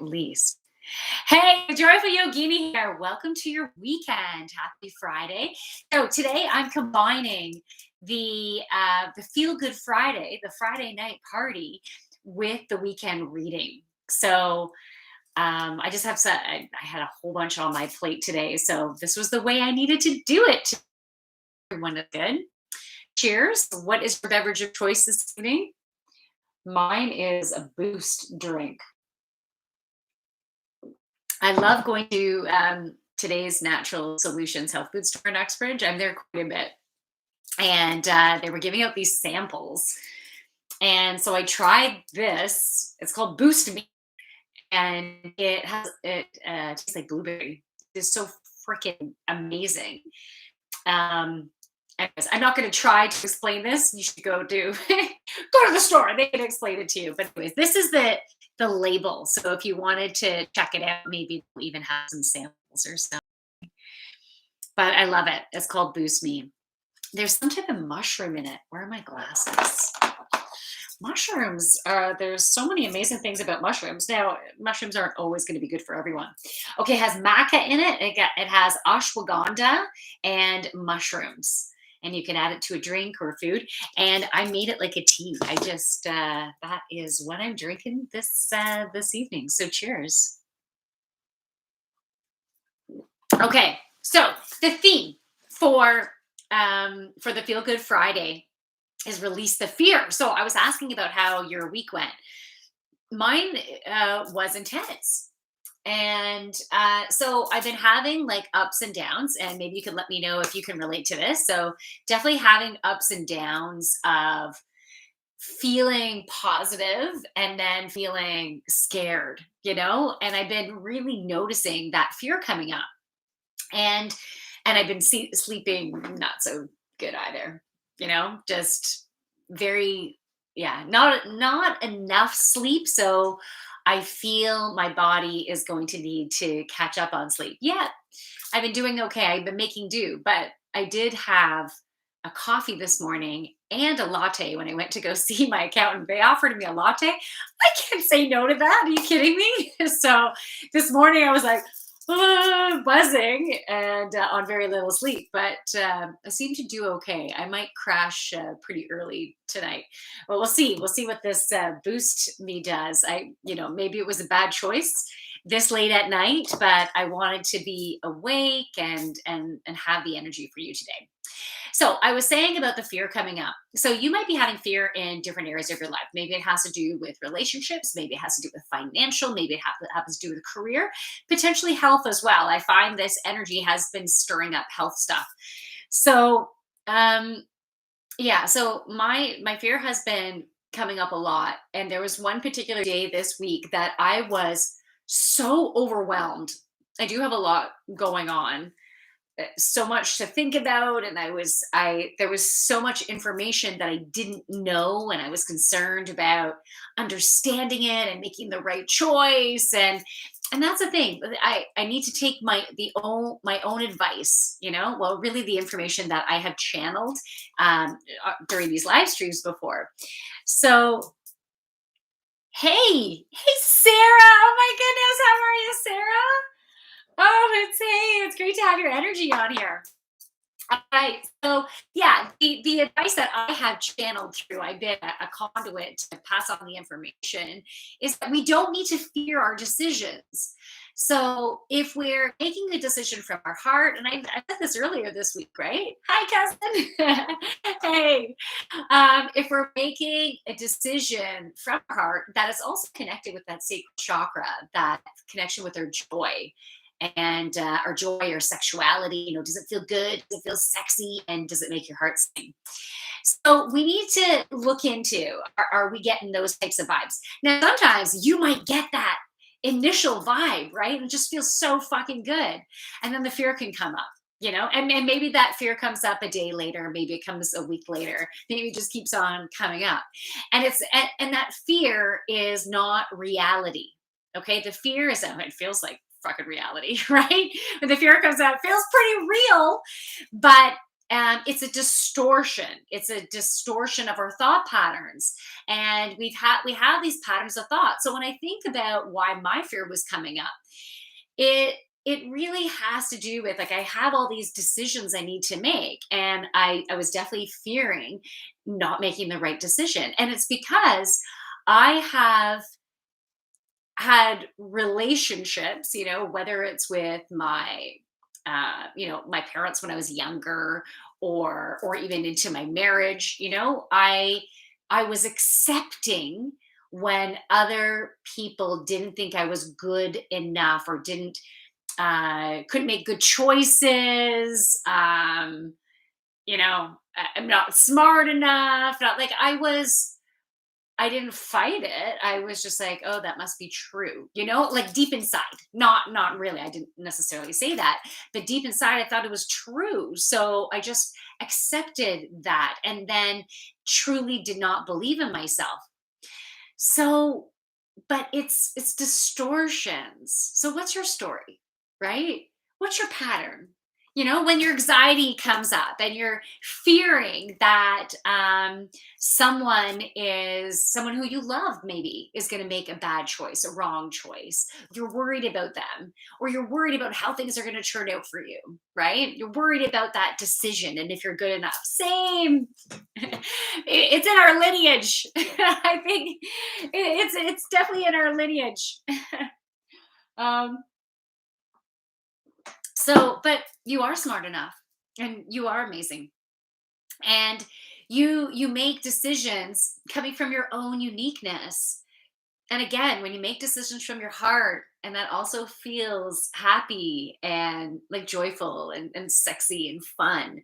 least. Hey, Joyful Yogini here. Welcome to your weekend. Happy Friday. So today I'm combining the Feel Good Friday, the Friday night party, with the weekend reading. So I just have to, I had a whole bunch on my plate today. So this was the way I needed to do it. Everyone is good. Cheers. What is your beverage of choice this evening? Mine is a boost drink. I love going to today's Natural Solutions health food store in Uxbridge. I'm there quite a bit. And they were giving out these samples. And so I tried this. It's called Boost Me. And it tastes like blueberry. It's so freaking amazing. Um, Anyways, I'm not going to try to explain this. You should go to go to the store. They can explain it to you. But anyways, this is the label. So if you wanted to check it out, maybe we'll even have some samples or something. But I love it. It's called Boost Me. There's some type of mushroom in it. Where are my glasses? Mushrooms. There's so many amazing things about mushrooms. Now, mushrooms aren't always going to be good for everyone. Okay, it has maca in it. It has ashwagandha and mushrooms. And you can add it to a drink or food. And I made it like a tea. I just that is what I'm drinking this evening. So cheers. Okay, so the theme for the Feel Good Friday is release the fear. So I was asking about how your week went. Mine was intense. And so I've been having like ups and downs, and maybe you can let me know if you can relate to this. So definitely having ups and downs of feeling positive and then feeling scared, and I've been really noticing that fear coming up. And I've been sleeping not so good either, just very, yeah, not enough sleep. So I feel my body is going to need to catch up on sleep. Yeah, I've been doing okay. I've been making do, but I did have a coffee this morning and a latte when I went to go see my accountant. They offered me a latte. I can't say no to that. Are you kidding me? So this morning I was like, buzzing and on very little sleep, but I seem to do okay. I might crash pretty early tonight. Well, we'll see. We'll see what this boost me does. Maybe it was a bad choice this late at night, but I wanted to be awake and have the energy for you today. So I was saying about the fear coming up. So you might be having fear in different areas of your life. Maybe it has to do with relationships. Maybe it has to do with financial. Maybe it happens to do with career, potentially health as well. I find this energy has been stirring up health stuff. So yeah, so my fear has been coming up a lot. And there was one particular day this week that I was so overwhelmed. I do have a lot going on, so much to think about, and there was so much information that I didn't know, and I was concerned about understanding it and making the right choice. And that's the thing. I need to take my own advice, well, really the information that I have channeled during these live streams before. So hey Sarah, oh my goodness, how are you, Sarah? Oh, it's great to have your energy on here. All right. So yeah, the advice that I have channeled through, I've been a conduit to pass on the information, is that we don't need to fear our decisions. So if we're making a decision from our heart, and I said this earlier this week, right? Hi, cousin. Hey. If we're making a decision from our heart, that is also connected with that sacred chakra, that connection with our joy and our joy or sexuality. Does it feel good? Does it feel sexy? And does it make your heart sing? So we need to look into, are we getting those types of vibes? Now, sometimes you might get that initial vibe, right? And it just feels so fucking good. And then the fear can come up. And maybe that fear comes up a day later, maybe it comes a week later, maybe it just keeps on coming up. And that fear is not reality. Okay, the fear is, it feels like fucking reality, right? When the fear comes out, it feels pretty real, but It's a distortion. It's a distortion of our thought patterns, and we have these patterns of thought. So when I think about why my fear was coming up, it it really has to do with, like, I have all these decisions I need to make, and I was definitely fearing not making the right decision, and it's because I have had relationships, whether it's with my, my parents when I was younger, or even into my marriage. I was accepting when other people didn't think I was good enough, or didn't couldn't make good choices. I'm not smart enough. Not like I didn't fight it. I was just like, "Oh, that must be true." Like deep inside. Not really. I didn't necessarily say that, but deep inside I thought it was true. So I just accepted that, and then truly did not believe in myself. So, but it's distortions. So what's your story? Right? What's your pattern? When your anxiety comes up and you're fearing that someone who you love maybe is going to make a bad choice, a wrong choice. You're worried about them, or you're worried about how things are going to turn out for you, right? You're worried about that decision and if you're good enough. Same. It's in our lineage. I think it's definitely in our lineage. um, but you are smart enough, and you are amazing, and you make decisions coming from your own uniqueness. And again, when you make decisions from your heart, and that also feels happy and like joyful and sexy and fun,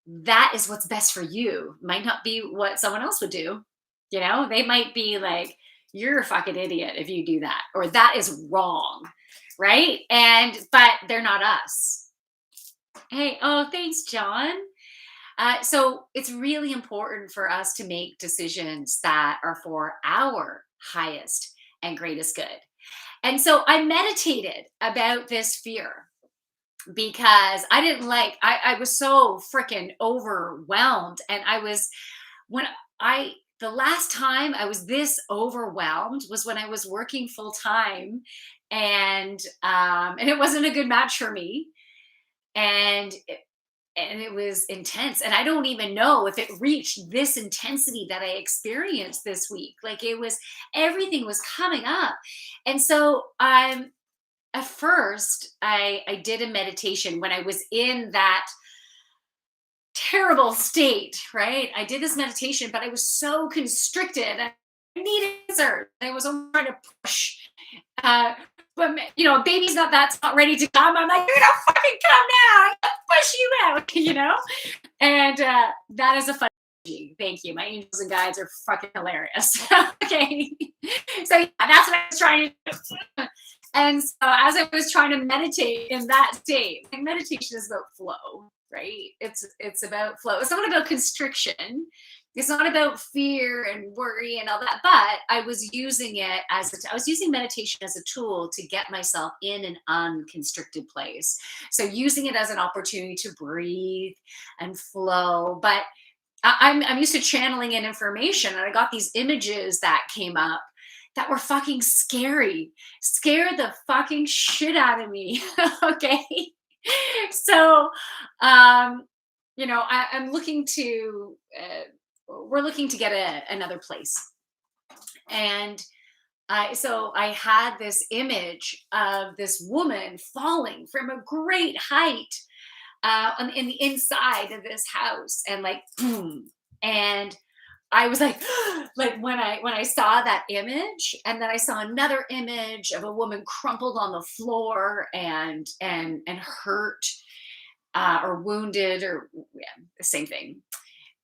that is what's best for you. Might not be what someone else would do. They might be like, "You're a fucking idiot if you do that," or "That is wrong." Right? But they're not us. Hey, oh, thanks, John. So it's really important for us to make decisions that are for our highest and greatest good. And so I meditated about this fear, because I was so freaking overwhelmed. And when the last time I was this overwhelmed was when I was working full time, and it wasn't a good match for me. And it was intense, and I don't even know if it reached this intensity that I experienced this week. Like, everything was coming up. And so at first I did a meditation when I was in that terrible state, right? I did this meditation, but I was so constricted. I needed answers. I was trying to push. Uh, but a baby's that's not ready to come. I'm like, "You're gonna fucking come now. I'm gonna push you out," And that is a fun. Thank you. My angels and guides are fucking hilarious. Okay, so yeah, that's what I was trying to do. And so as I was trying to meditate in that state, like, meditation is about flow, right? It's about flow. It's not about constriction. It's not about fear and worry and all that. But I was using I was using meditation as a tool to get myself in an unconstricted place. So using it as an opportunity to breathe and flow. But I'm used to channeling in information, and I got these images that came up that were fucking scary, scared the fucking shit out of me. Okay. So, I'm looking to, we're looking to get another place. And so I had this image of this woman falling from a great height, in the inside of this house, and like boom. And I was like, like when I saw that image, and then I saw another image of a woman crumpled on the floor and hurt, or wounded, or yeah, the same thing.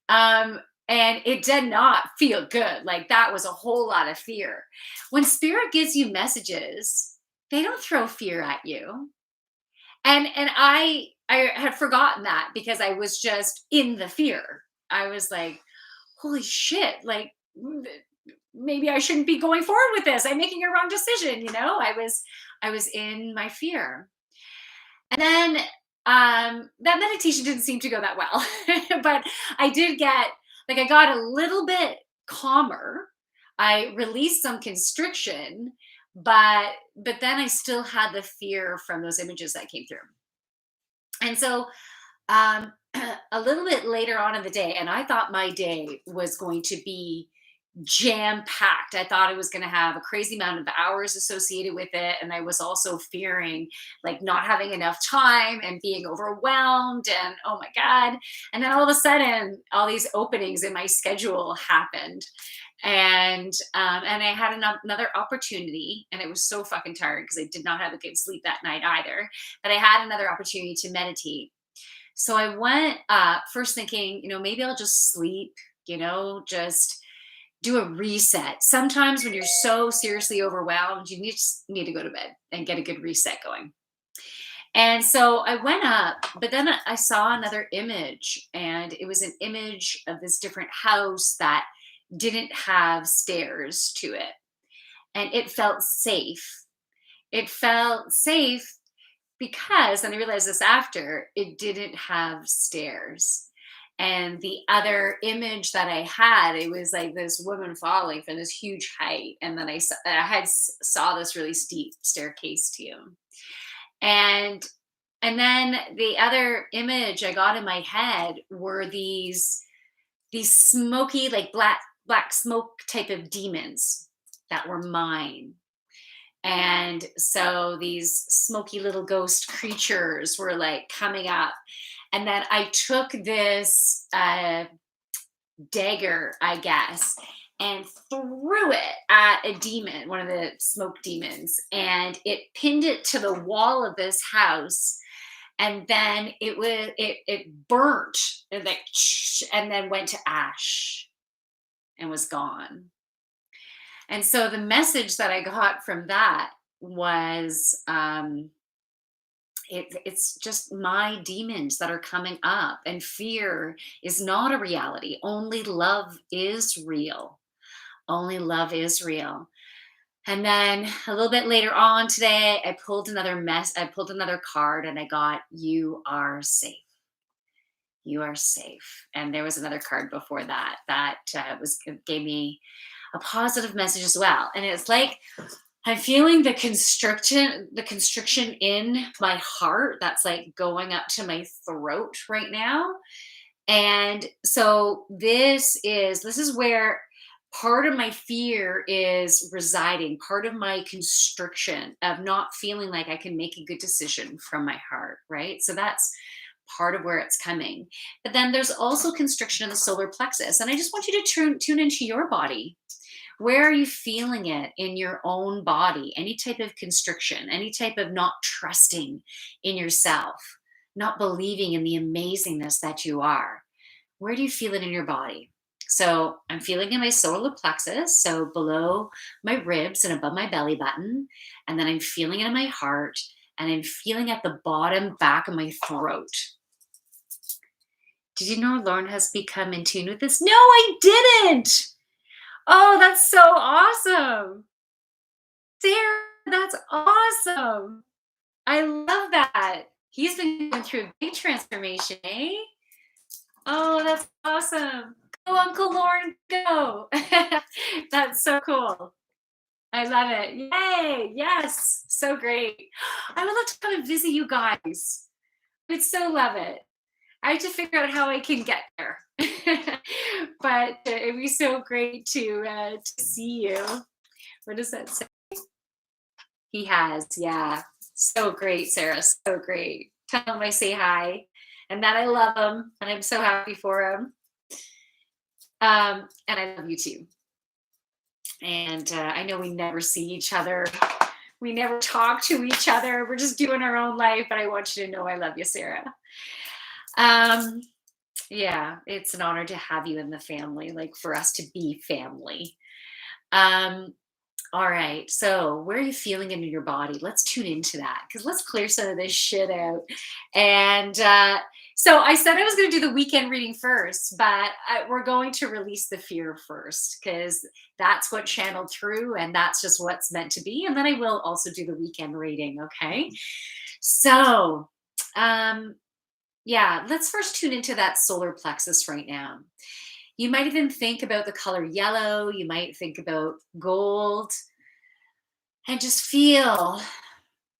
Um, and it did not feel good. Like, that was a whole lot of fear. When spirit gives you messages, they don't throw fear at you. And I had forgotten that, because I was just in the fear. I was like, holy shit, like, maybe I shouldn't be going forward with this. I'm making a wrong decision. I was in my fear. And then That meditation didn't seem to go that well, but I did get like I got a little bit calmer. I released some constriction, but then I still had the fear from those images that came through. And so um, a little bit later on in the day, and I thought my day was going to be jam packed. I thought it was going to have a crazy amount of hours associated with it. And I was also fearing like not having enough time and being overwhelmed. And oh my God. And then all of a sudden, all these openings in my schedule happened. And I had another opportunity, and it was so fucking tired because I did not have a good sleep that night either. But I had another opportunity to meditate. So I went up first thinking, maybe I'll just sleep, just do a reset. Sometimes when you're so seriously overwhelmed, you need to go to bed and get a good reset going. And so I went up, but then I saw another image, and it was an image of this different house that didn't have stairs to it. And it felt safe. It felt safe because, and I realized this after, it didn't have stairs. And the other image that I had, it was like this woman falling from this huge height, and then saw this really steep staircase too. And and then the other image I got in my head were these smoky, like black smoke type of demons that were mine. And so these smoky little ghost creatures were like coming up. And then I took this dagger, I guess, and threw it at a demon, one of the smoke demons, and it pinned it to the wall of this house. And then it burnt and like and then went to ash and was gone. And so the message that I got from that was it's just my demons that are coming up, and fear is not a reality. Only love is real. Only love is real. And then a little bit later on today, I pulled another card, and I got "You are safe. You are safe." And there was another card before that was gave me a positive message as well. And it's like I'm feeling the constriction in my heart that's like going up to my throat right now. And so this is where part of my fear is residing, part of my constriction of not feeling like I can make a good decision from my heart, right? So that's part of where it's coming. But then there's also constriction in the solar plexus. And I just want you to tune into your body. Where are you feeling it in your own body? Any type of constriction, any type of not trusting in yourself, not believing in the amazingness that you are. Where do you feel it in your body? So I'm feeling in my solar plexus, so below my ribs and above my belly button. And then I'm feeling it in my heart, and I'm feeling at the bottom back of my throat. Did you know Lauren has become in tune with this? No, I didn't. Oh, that's so awesome. Sarah, that's awesome. I love that. He's been going through a big transformation, eh? Oh, that's awesome. Go, Uncle Lauren, go. That's so cool. I love it. Yay. Yes. So great. I would love to come and visit you guys. I would so love it. I have to figure out how I can get there. But it'd be so great to see you. What does that say? He has, yeah. So great, Sarah. So great. Tell him I say hi and that I love him and I'm so happy for him. And I love you too. And I know we never see each other. We never talk to each other. We're just doing our own life. But I want you to know I love you, Sarah. Yeah, it's an honor to have you in the family, like for us to be family. Um, all right. So, where are you feeling in your body? Let's tune into that because let's clear some of this shit out. And so, I said I was going to do the weekend reading first, but we're going to release the fear first because that's what channeled through and that's just what's meant to be. And then I will also do the weekend reading. Okay. So, Um, yeah, let's first tune into that solar plexus right now. You might even think about the color yellow, you might think about gold, and just feel,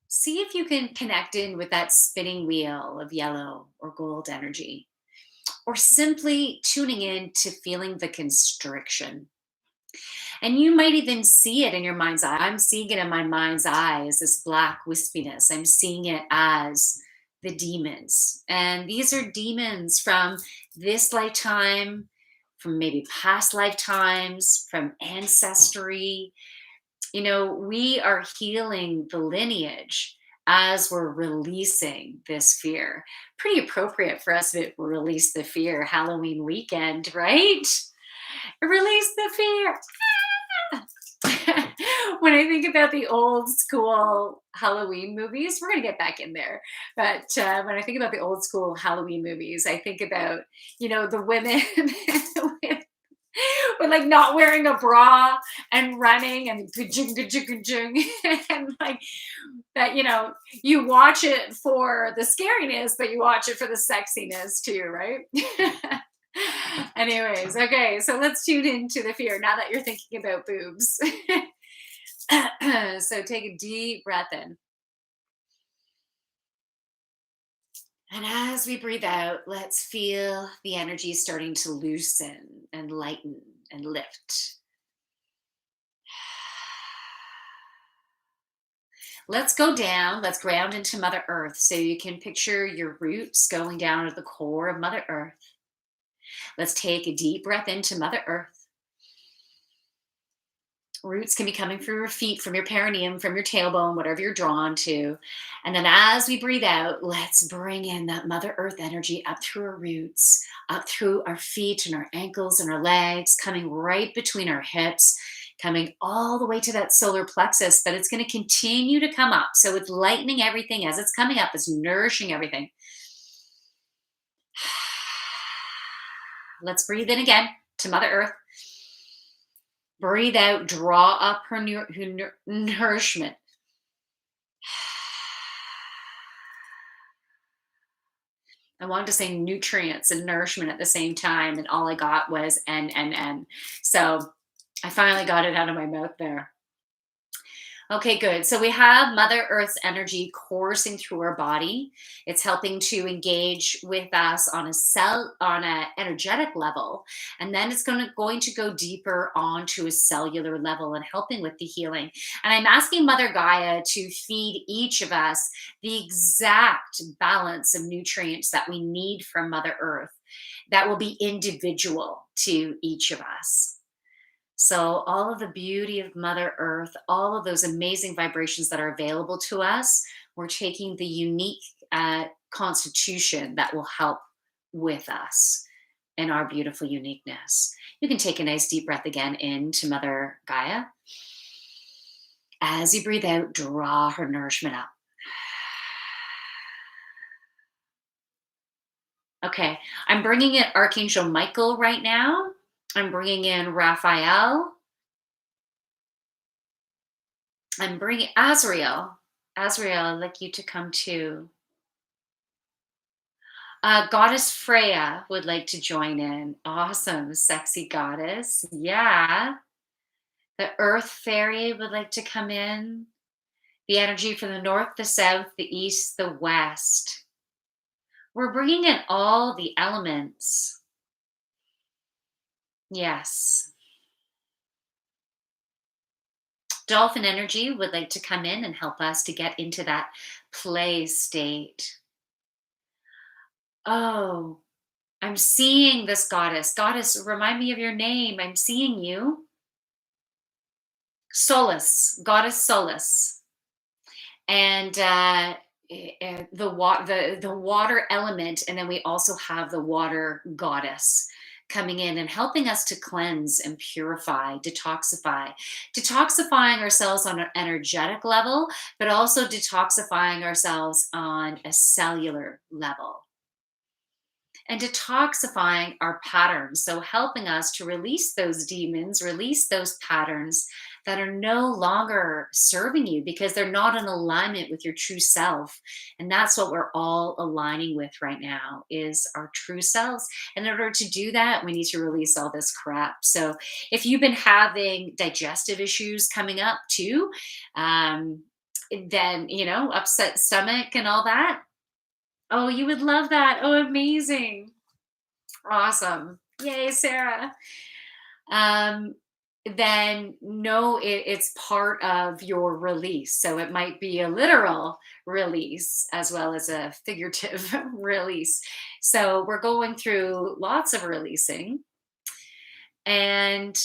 see if you can connect in with that spinning wheel of yellow or gold energy, or simply tuning in to feeling the constriction. And you might even see it in your mind's eye. I'm seeing it in my mind's eye as this black wispiness. I'm seeing it as the demons. And these are demons from this lifetime, from maybe past lifetimes, from ancestry. We are healing the lineage as we're releasing this fear. Pretty appropriate for us to release the fear Halloween weekend, right? Release the fear. When I think about the old school Halloween movies, we're going to get back in there. But when I think about the old school Halloween movies, I think about, the women with, like not wearing a bra and running and ka-jing, ka-jing, ka-jing, and like that, you watch it for the scariness, but you watch it for the sexiness too, right? Anyways, okay, so let's tune into the fear now that you're thinking about boobs. So take a deep breath in. And as we breathe out, let's feel the energy starting to loosen and lighten and lift. Let's go down. Let's ground into Mother Earth. So you can picture your roots going down to the core of Mother Earth. Let's take a deep breath into Mother Earth. Roots can be coming from your feet, from your perineum, from your tailbone, whatever you're drawn to. And then as we breathe out, let's bring in that Mother Earth energy up through our roots, up through our feet and our ankles and our legs, coming right between our hips, coming all the way to that solar plexus. But it's going to continue to come up. So it's lightening everything as it's coming up, it's nourishing everything. Let's breathe in again to Mother Earth. Breathe out, draw up her nourishment. I wanted to say nutrients and nourishment at the same time, and all I got was N. So I finally got it out of my mouth there. Okay, good. So we have Mother Earth's energy coursing through our body. It's helping to engage with us on a energetic level, and then it's going to go deeper onto a cellular level and helping with the healing. And I'm asking Mother Gaia to feed each of us the exact balance of nutrients that we need from Mother Earth that will be individual to each of us. So, all of the beauty of Mother Earth, all of those amazing vibrations that are available to us, we're taking the unique constitution that will help with us in our beautiful uniqueness. You can take a nice deep breath again into Mother Gaia. As you breathe out, draw her nourishment up. Okay, I'm bringing in Archangel Michael right now. I'm bringing in Raphael. I'm bringing Azrael. Azrael, I'd like you to come too. Goddess Freya would like to join in. Awesome, sexy goddess. Yeah. The Earth Fairy would like to come in. The energy from the north, the south, the east, the west. We're bringing in all the elements. Yes. Dolphin energy would like to come in and help us to get into that play state. Oh, I'm seeing this goddess. Goddess, remind me of your name. I'm seeing you. Solace, goddess Solace. And the water element, and then we also have the water goddess coming in and helping us to cleanse and purify, detoxifying ourselves on an energetic level, but also detoxifying ourselves on a cellular level. And detoxifying our patterns. So helping us to release those demons, release those patterns, that are no longer serving you because they're not in alignment with your true self. And that's what we're all aligning with right now is our true selves. And in order to do that, we need to release all this crap. So if you've been having digestive issues coming up too, um, then, upset stomach and all that. Oh, you would love that. Oh, amazing. Awesome. Yay, Sarah. Um, then know it's part of your release. So it might be a literal release as well as a figurative release. So we're going through lots of releasing. And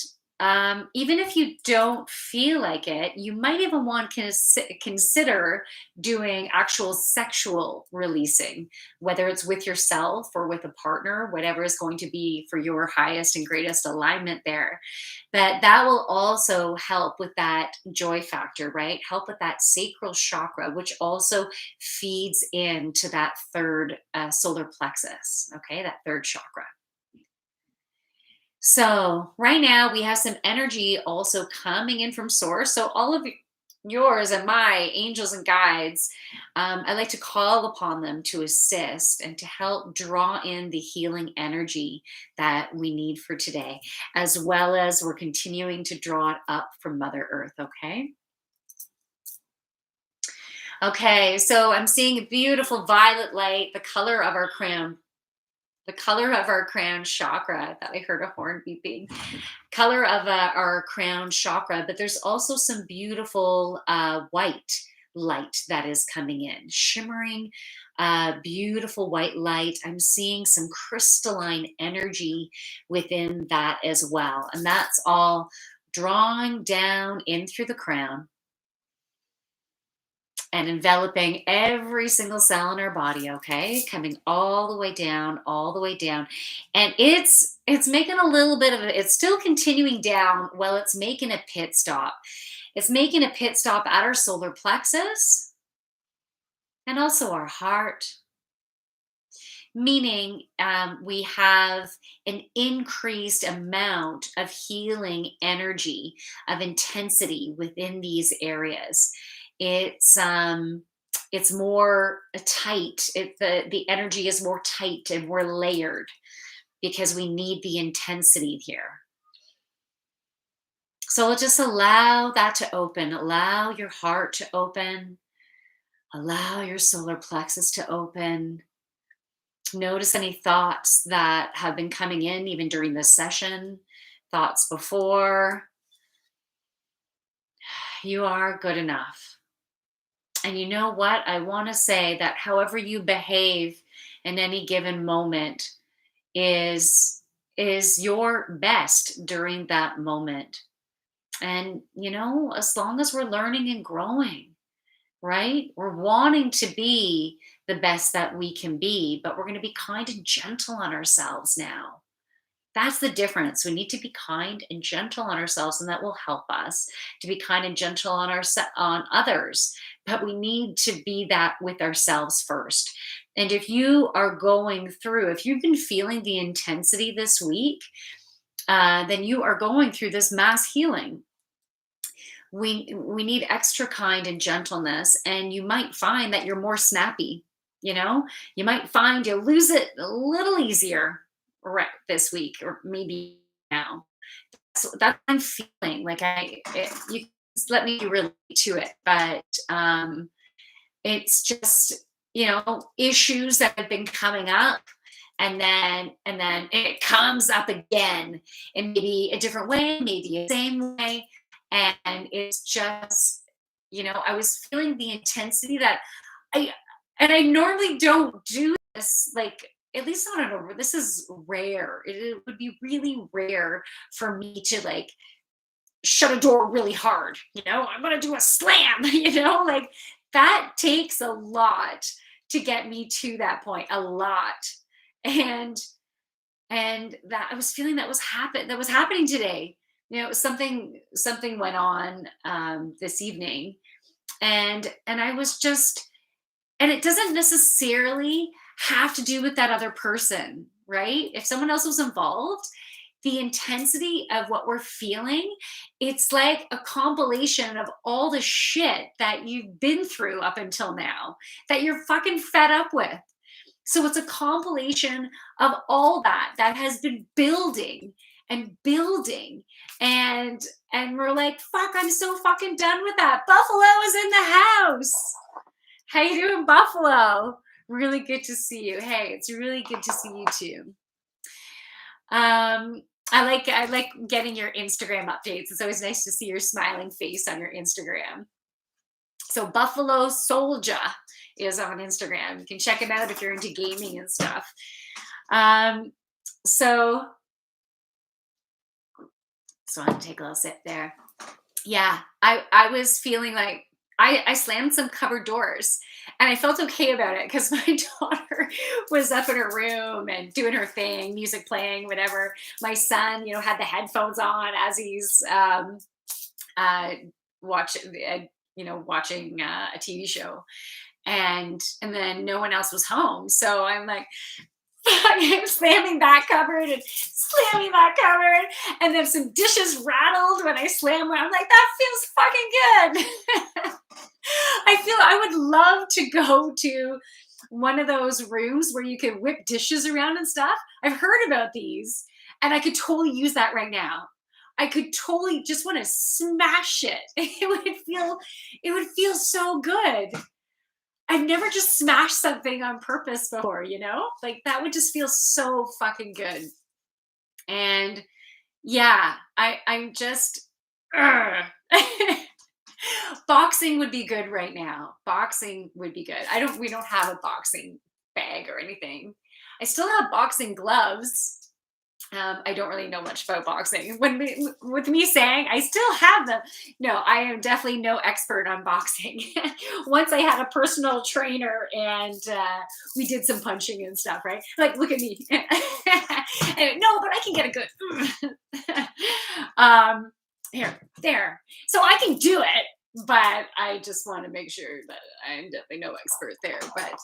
even if you don't feel like it, you might even want to consider doing actual sexual releasing, whether it's with yourself or with a partner, whatever is going to be for your highest and greatest alignment there. But that will also help with that joy factor, right? Help with that sacral chakra, which also feeds into that third solar plexus, okay, that third chakra. So right now we have some energy also coming in from source. So all of yours and my angels and guides, I like to call upon them to assist and to help draw in the healing energy that we need for today, as well as we're continuing to draw it up from Mother Earth. Okay. Okay. So I'm seeing a beautiful violet light, the color of our crown. The color of our crown chakra. I thought I heard a horn beeping. Color of our crown chakra, but there's also some beautiful white light that is coming in, shimmering, beautiful white light. I'm seeing some crystalline energy within that as well. And that's all drawing down in through the crown and enveloping every single cell in our body, okay, coming all the way down, all the way down. And it's making a little bit of it's still continuing down. Well, it's making a pit stop. It's making a pit stop at our solar plexus and also our heart, meaning we have an increased amount of healing energy, of intensity within these areas. It's more tight. The energy is more tight and more layered because we need the intensity here. So just allow that to open. Allow your heart to open. Allow your solar plexus to open. Notice any thoughts that have been coming in even during this session, thoughts before. You are good enough. And you know what? I want to say that however you behave in any given moment is your best during that moment. And as long as we're learning and growing, right? We're wanting to be the best that we can be, but we're going to be kind and gentle on ourselves now. That's the difference. We need to be kind and gentle on ourselves, and that will help us to be kind and gentle on others. But we need to be that with ourselves first. And if you are going through, if you've been feeling the intensity this week, then you are going through this mass healing. We need extra kind and gentleness, and you might find that you're more snappy. You might find you lose it a little easier right this week or maybe now. So that's what I'm feeling like. You just let me relate to it, but it's just issues that have been coming up, and then it comes up again in maybe a different way, maybe a same way, and it's just I was feeling the intensity that I normally don't do this, like, at least not over. This is rare. It would be really rare for me to like shut a door really hard. I'm gonna do a slam. Like that takes a lot to get me to that point. A lot, and that I was feeling that was happening today. Something went on this evening, and I was just, and it doesn't necessarily have to do with that other person, right? If someone else was involved, the intensity of what we're feeling, it's like a compilation of all the shit that you've been through up until now that you're fucking fed up with. So it's a compilation of all that has been building and building, and we're like, fuck, I'm so fucking done with that. Buffalo is in the house. How you doing, Buffalo? Really good to see you. Hey, it's really good to see you too. I like getting your Instagram updates. It's always nice to see your smiling face on your Instagram. So Buffalo Soldier is on Instagram. You can check him out if you're into gaming and stuff. So I'm gonna take a little sip there. Yeah, I was feeling like I slammed some cupboard doors, and I felt okay about it because my daughter was up in her room and doing her thing, music playing, whatever. My son, had the headphones on as he's watching, watching a TV show, and then no one else was home. So I'm like, I'm slamming that cupboard and slamming that cupboard, and then some dishes rattled when I slammed one. I'm like, that feels fucking good. I would love to go to one of those rooms where you can whip dishes around and stuff. I've heard about these, and I could totally use that right now. I could totally just want to smash it. It would feel so good. I've never just smashed something on purpose before, Like that would just feel so fucking good. And yeah, I'm just boxing would be good right now. Boxing would be good. We don't have a boxing bag or anything. I still have boxing gloves. I don't really know much about boxing. With me saying I still have them. No, I am definitely no expert on boxing. Once I had a personal trainer and we did some punching and stuff, right? Like, look at me. And, no, but I can get a good. Here, there. So I can do it, but I just want to make sure that I'm definitely no expert there. But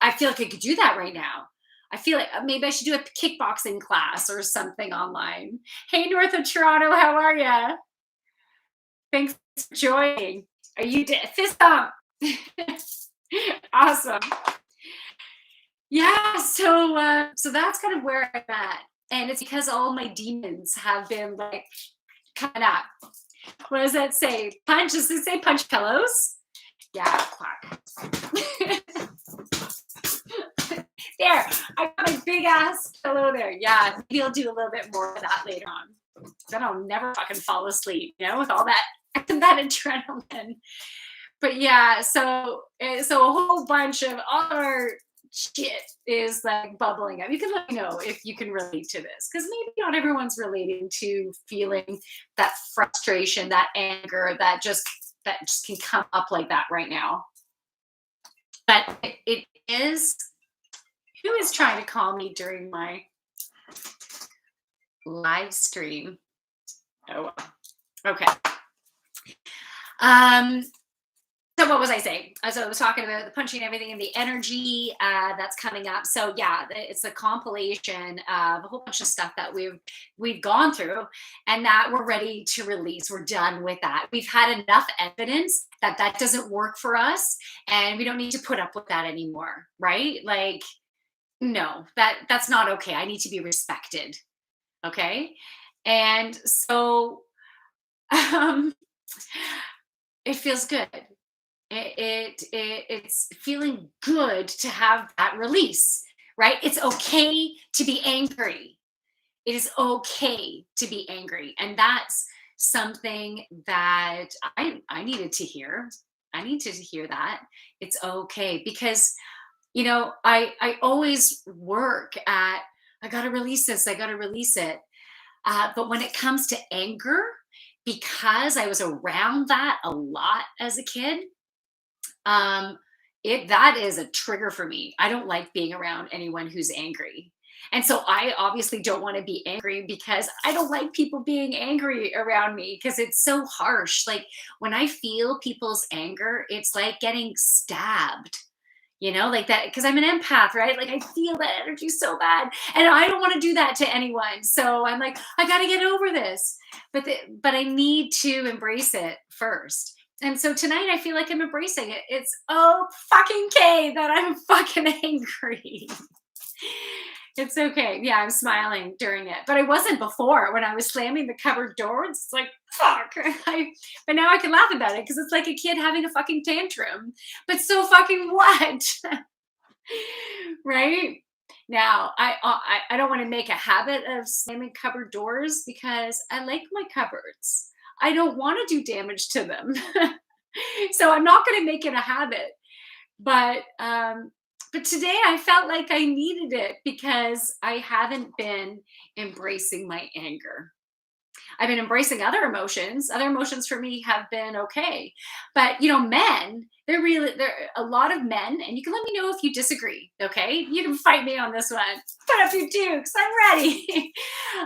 I feel like I could do that right now. I feel like maybe I should do a kickboxing class or something online. Hey, north of Toronto, how are ya? Thanks for joining. Are you fist bump? Awesome. Yeah, so that's kind of where I'm at, and it's because all my demons have been like coming up. What does that say? Punch? Does it say punch pillows? Yeah, fuck. There, I got a big ass pillow there. Yeah, maybe I'll do a little bit more of that later on. Then I'll never fucking fall asleep, with all that adrenaline. But yeah, so a whole bunch of our shit is like bubbling up. You can let me know if you can relate to this, because maybe not everyone's relating to feeling that frustration, that anger, that just can come up like that right now. But it is. Who is trying to call me during my live stream? Oh, okay. So what was I saying? So I was talking about the punching and everything and the energy that's coming up. So yeah, it's a compilation of a whole bunch of stuff that we've gone through and that we're ready to release. We're done with that. We've had enough evidence that doesn't work for us, and we don't need to put up with that anymore, right? Like, no, that's not okay. I need to be respected. Okay. And so it feels good. It's feeling good to have that release, right? It's okay to be angry. It is okay to be angry. And that's something that I needed to hear. I needed to hear that. It's okay, because I always work at, I got to release this, I got to release it. But when it comes to anger, because I was around that a lot as a kid, that is a trigger for me. I don't like being around anyone who's angry. And so I obviously don't want to be angry, because I don't like people being angry around me, because it's so harsh. Like when I feel people's anger, it's like getting stabbed. like that, because I'm an empath, right? Like I feel that energy so bad, and I don't want to do that to anyone. So I'm like, I got to get over this, but I need to embrace it first. And so tonight I feel like I'm embracing it. It's oh fucking K that I'm fucking angry. It's okay. Yeah, I'm smiling during it, but I wasn't before when I was slamming the cupboard doors. It's like fuck. But now I can laugh about it because it's like a kid having a fucking tantrum. But so fucking what, right? Now I don't want to make a habit of slamming cupboard doors because I like my cupboards. I don't want to do damage to them, so I'm not going to make it a habit. But but today I felt like I needed it because I haven't been embracing my anger. I've been embracing other emotions. Other emotions for me have been okay. But men, they're a lot of men, and you can let me know if you disagree. Okay. You can fight me on this one. Put up your dukes. I'm ready.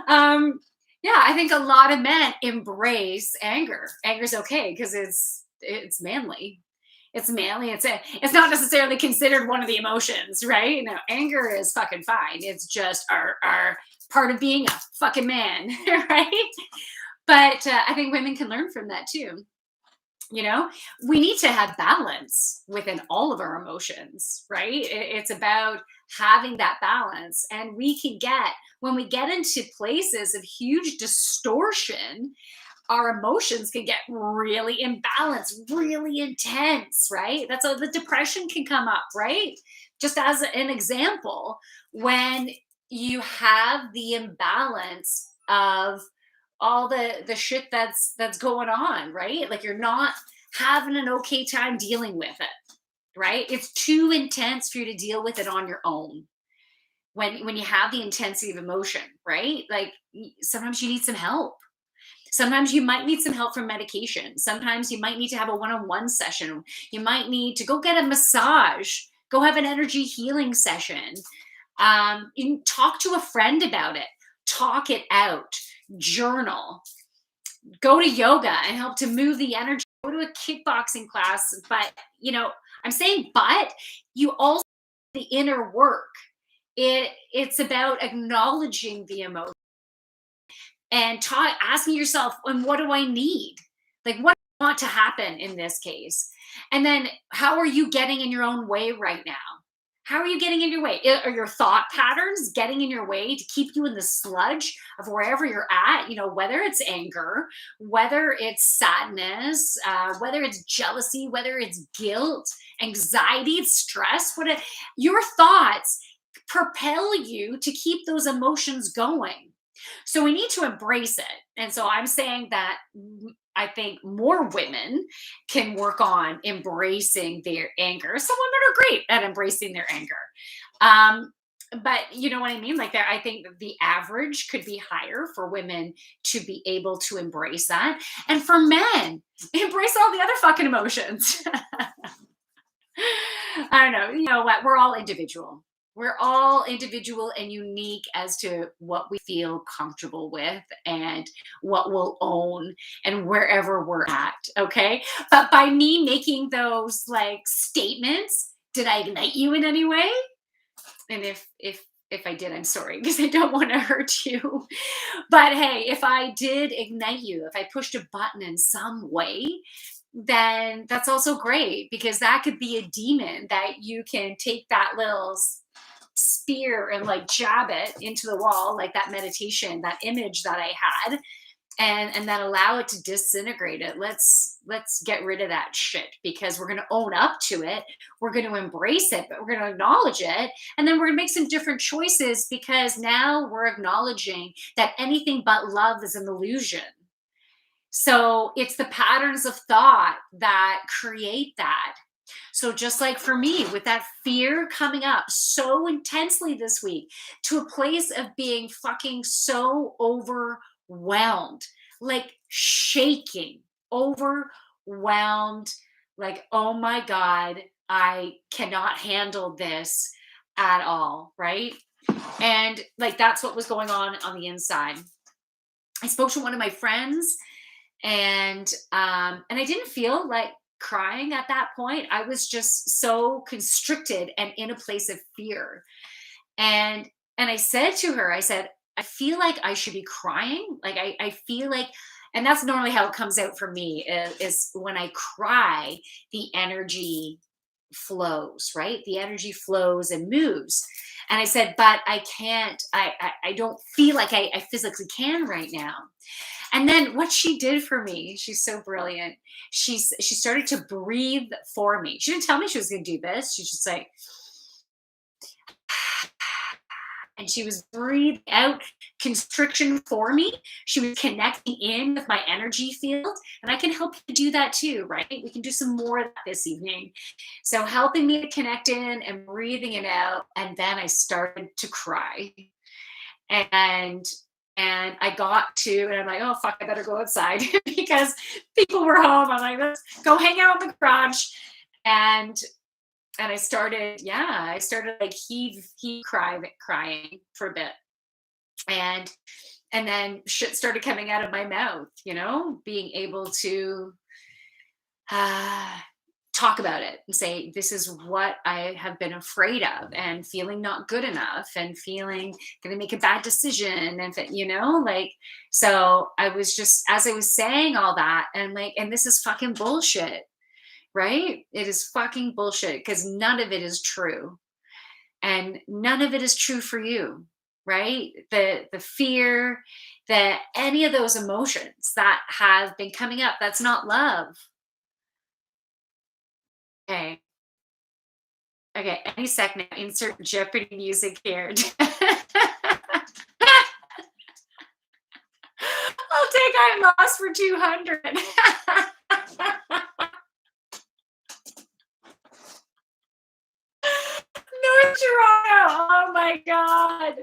um, yeah, I think a lot of men embrace anger. Anger's okay because it's manly. It's manly. It's not necessarily considered one of the emotions, right? No, anger is fucking fine. It's just our part of being a fucking man, right? But I think women can learn from that too. You know, we need to have balance within all of our emotions, right? It's about having that balance. And we can get, when we get into places of huge distortion, our emotions can get really imbalanced, really intense, right? That's how the depression can come up, right? Just as an example, when you have the imbalance of all the shit that's going on, right? Like you're not having an okay time dealing with it, right? It's too intense for you to deal with it on your own. When you have the intensity of emotion, right? Like sometimes you need some help. Sometimes you might need some help from medication. Sometimes you might need to have a one-on-one session. You might need to go get a massage, go have an energy healing session. You can talk to a friend about it, talk it out, journal, go to yoga and help to move the energy, go to a kickboxing class. But, I'm saying, but you also the inner work. It's about acknowledging the emotion and asking yourself, and what do I need? Like, what do I want to happen in this case? And then, how are you getting in your own way right now? How are you getting in your way? Are your thought patterns getting in your way to keep you in the sludge of wherever you're at? Whether it's anger, whether it's sadness, whether it's jealousy, whether it's guilt, anxiety, stress, your thoughts propel you to keep those emotions going. So we need to embrace it. And so I'm saying that I think more women can work on embracing their anger. Some women are great at embracing their anger. Um, but you know what I mean? Like I think the average could be higher for women to be able to embrace that. And for men, embrace all the other fucking emotions. I don't know. You know what? We're all individual. We're all individual and unique as to what we feel comfortable with and what we'll own and wherever we're at. Okay. But by me making those like statements, did I ignite you in any way? And if I did, I'm sorry because I don't want to hurt you. But hey, if I did ignite you, if I pushed a button in some way, then that's also great because that could be a demon that you can take that little spear and like jab it into the wall, like that meditation, that image that I had, and then allow it to disintegrate it. Let's get rid of that shit because we're going to own up to it. We're going to embrace it, but we're going to acknowledge it. And then we're going to make some different choices because now we're acknowledging that anything but love is an illusion. So it's the patterns of thought that create that. So just like for me, with that fear coming up so intensely this week to a place of being fucking so overwhelmed, like shaking, overwhelmed, like, oh my God, I cannot handle this at all, right? And like that's what was going on the inside. I spoke to one of my friends and I didn't feel like crying at that point. I was just so constricted and in a place of fear. And I said to her, I said, I feel like I should be crying. Like I feel like, and that's normally how it comes out for me is when I cry, the energy flows, right? The energy flows and moves. And I said, but I can't, I don't feel like I physically can right now. And then what she did for me, she's so brilliant. She started to breathe for me. She didn't tell me she was going to do this. She's just like, and she was breathing out constriction for me. She was connecting in with my energy field. And I can help you do that too, right? We can do some more of that this evening. So helping me to connect in and breathing it out. And then I started to cry. And I got to, and I'm like, oh fuck, I better go outside because people were home. I'm like, let's go hang out in the garage. And I started, yeah, I started like crying for a bit. And then shit started coming out of my mouth, being able to talk about it and say, this is what I have been afraid of, and feeling not good enough, and feeling gonna make a bad decision. And like, so I was just, as I was saying all that, and like, and this is fucking bullshit, right? It is fucking bullshit because none of it is true. And none of it is true for you, right? The fear, any of those emotions that have been coming up, that's not love. Okay. Okay, any second now, insert Jeopardy music here. I'll take I'm lost for 200. North Toronto. Oh my God.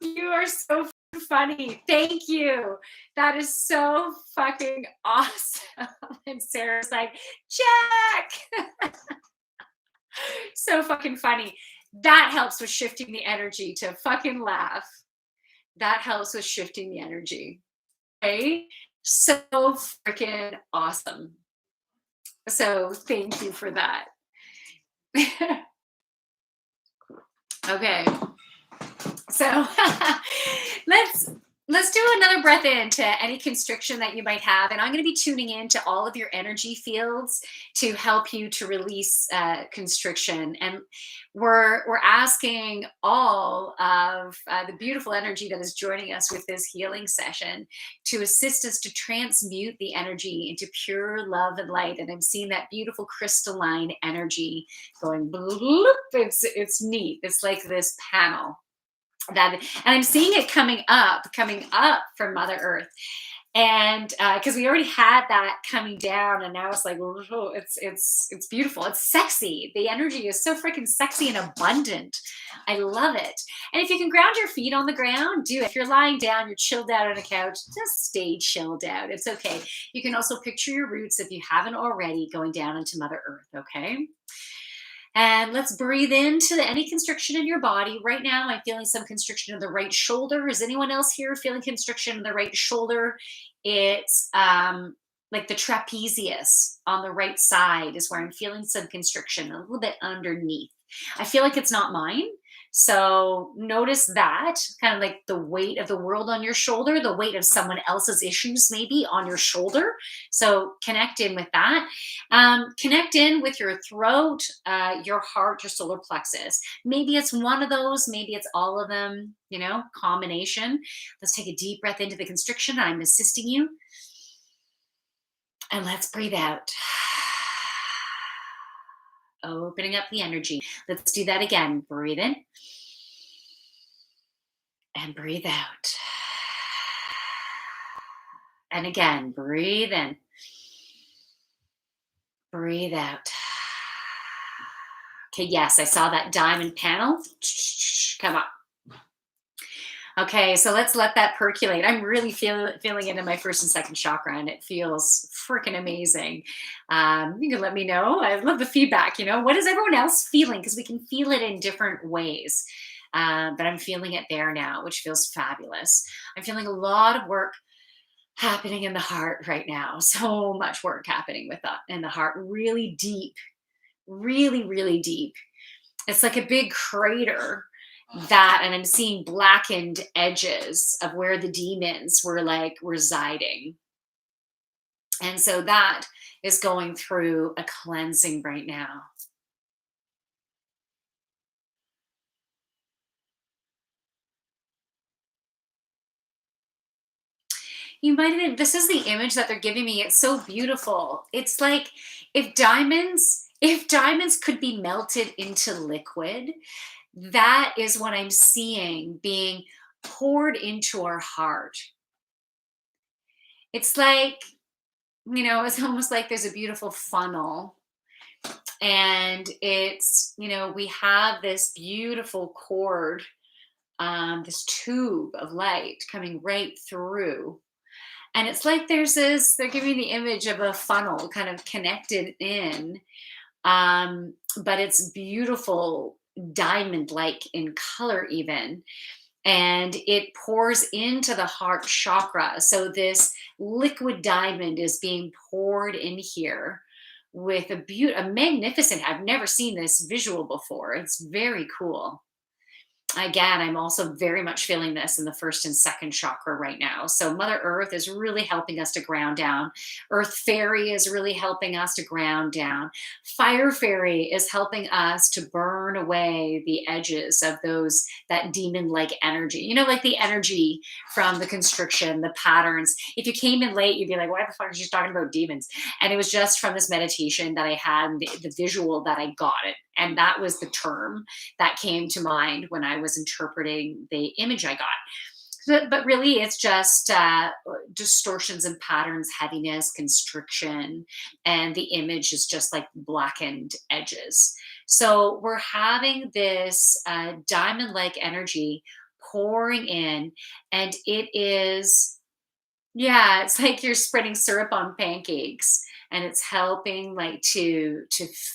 You are so funny. Thank you. That is so fucking awesome. And Sarah's like, check. So fucking funny. That helps with shifting the energy to fucking laugh. That helps with shifting the energy. Okay? So freaking awesome. So thank you for that. Okay. So let's do another breath in to any constriction that you might have, and I'm going to be tuning in to all of your energy fields to help you to release constriction. And we're asking all of the beautiful energy that is joining us with this healing session to assist us to transmute the energy into pure love and light. And I'm seeing that beautiful crystalline energy going bloop. It's neat. It's like this panel and I'm seeing it coming up from Mother Earth. And because we already had that coming down, and now it's like, oh, it's beautiful. It's sexy. The energy is so freaking sexy and abundant. I love it. And if you can ground your feet on the ground, do it. If you're lying down, you're chilled out on a couch, just stay chilled out. It's okay. You can also picture your roots, if you haven't already, going down into Mother Earth. Okay. And let's breathe into any constriction in your body. Right now, I'm feeling some constriction in the right shoulder. Is anyone else here feeling constriction in the right shoulder? It's like the trapezius on the right side is where I'm feeling some constriction, a little bit underneath. I feel like it's not mine. So notice that, kind of like the weight of the world on your shoulder, the weight of someone else's issues maybe on your shoulder. So connect in with that. Connect in with your throat, your heart, your solar plexus. Maybe it's one of those, maybe it's all of them, combination. Let's take a deep breath into the constriction. I'm assisting you. And let's breathe out. Opening up the energy. Let's do that again. Breathe in. And breathe out. And again, breathe in. Breathe out. Okay, yes, I saw that diamond panel. Come on. Okay, so let's let that percolate. I'm really feeling it in my first and second chakra, and it feels freaking amazing. You can let me know. I love the feedback. What is everyone else feeling? Because we can feel it in different ways. But I'm feeling it there now, which feels fabulous. I'm feeling a lot of work happening in the heart right now. So much work happening with that in the heart, really deep, really, really deep. It's like a big crater that, and I'm seeing blackened edges of where the demons were like residing. And so that is going through a cleansing right now. You might even, this is the image that they're giving me. It's so beautiful. It's like if diamonds could be melted into liquid, that is what I'm seeing being poured into our heart. It's like, it's almost like there's a beautiful funnel, and we have this beautiful cord, this tube of light coming right through. And it's like they're giving the image of a funnel kind of connected in, but it's beautiful, diamond like in color, even. And it pours into the heart chakra. So this liquid diamond is being poured in here with a magnificent, I've never seen this visual before. It's very cool. Again, I'm also very much feeling this in the first and second chakra right now. So Mother Earth is really helping us to ground down. Earth Fairy is really helping us to ground down. Fire Fairy is helping us to burn away the edges of that demon-like energy. Like the energy from the constriction, the patterns. If you came in late, you'd be like, "Why the fuck is she talking about demons?" And it was just from this meditation that I had, the visual that I got it. And that was the term that came to mind when I was interpreting the image I got. But really, it's just distortions and patterns, heaviness, constriction, and the image is just like blackened edges. So we're having this diamond like energy pouring in, and it is, yeah, it's like you're spreading syrup on pancakes, and it's helping like to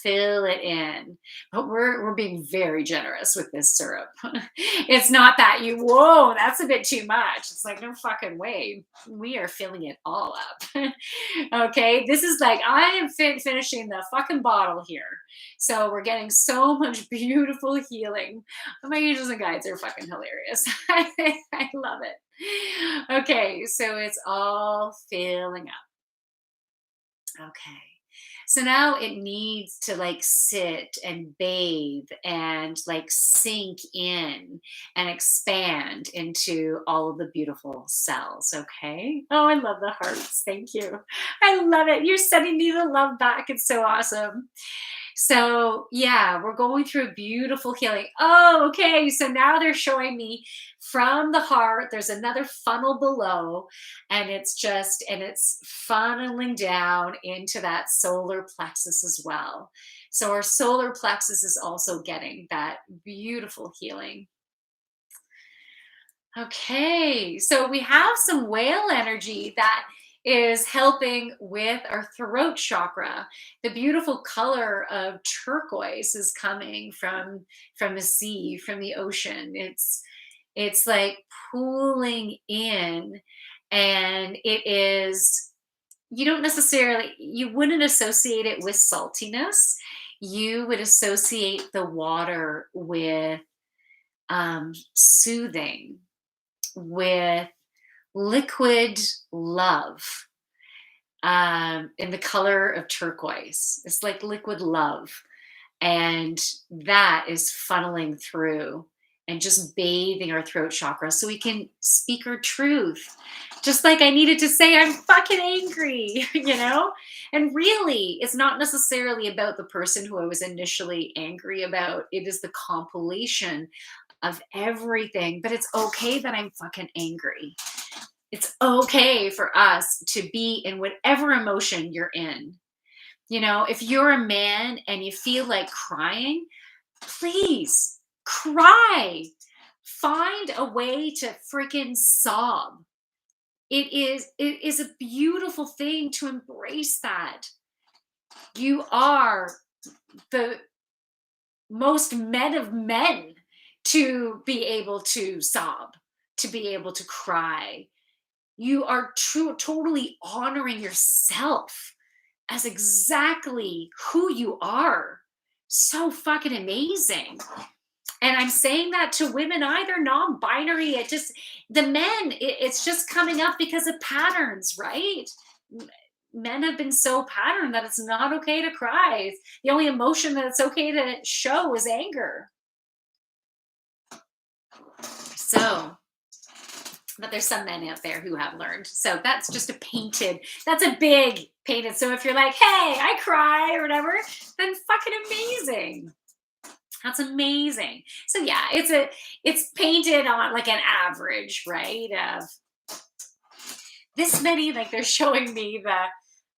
fill it in. But we're being very generous with this syrup. It's not that whoa, that's a bit too much. It's like, no fucking way. We are filling it all up. Okay, this is like I am finishing the fucking bottle here. So we're getting so much beautiful healing. My angels and guides are fucking hilarious. I love it. Okay, so it's all filling up. Okay. So now it needs to like sit and bathe and like sink in and expand into all of the beautiful cells. Okay. Oh, I love the hearts. Thank you. I love it. You're sending me the love back. It's so awesome. So, yeah, we're going through a beautiful healing. Oh, okay. So now they're showing me from the heart, there's another funnel below, and it's funneling down into that solar plexus as well. So, our solar plexus is also getting that beautiful healing. Okay, so we have some whale energy that is helping with our throat chakra. The beautiful color of turquoise is coming from the sea, from the ocean. It's like pooling in, and it is, you wouldn't associate it with saltiness. You would associate the water with soothing, with liquid love, in the color of turquoise. It's like liquid love. And that is funneling through and just bathing our throat chakra so we can speak our truth. Just like I needed to say, I'm fucking angry, And really, it's not necessarily about the person who I was initially angry about. It is the compilation of everything. But it's okay that I'm fucking angry. It's okay for us to be in whatever emotion you're in. If you're a man and you feel like crying, please cry. Find a way to freaking sob. It is a beautiful thing to embrace that. You are the most men of men to be able to sob, to be able to cry. You are totally honoring yourself as exactly who you are. So fucking amazing. And I'm saying that to women either non-binary. It just the men, it's just coming up because of patterns, right? M- Men have been so patterned that it's not okay to cry. The only emotion that it's okay to show is anger. So, but there's some men out there who have learned. So that's just a painted, that's a big painted. So if you're like, hey, I cry or whatever, then fucking amazing. That's amazing. So yeah, it's painted on like an average, right? Of this many, like they're showing me the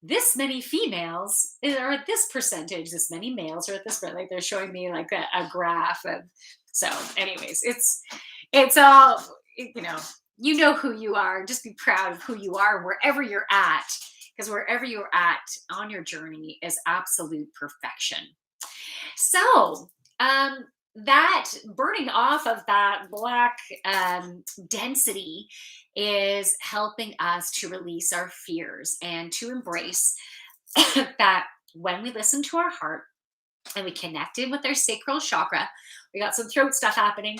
this many females are at this percentage, this many males are at this, like they're showing me like a graph of. So anyways, it's all, you know who you are. Just be proud of who you are wherever you're at, because wherever you're at on your journey is absolute perfection. So, that burning off of that black density is helping us to release our fears and to embrace that when we listen to our heart and we connected with our sacral chakra, we got some throat stuff happening.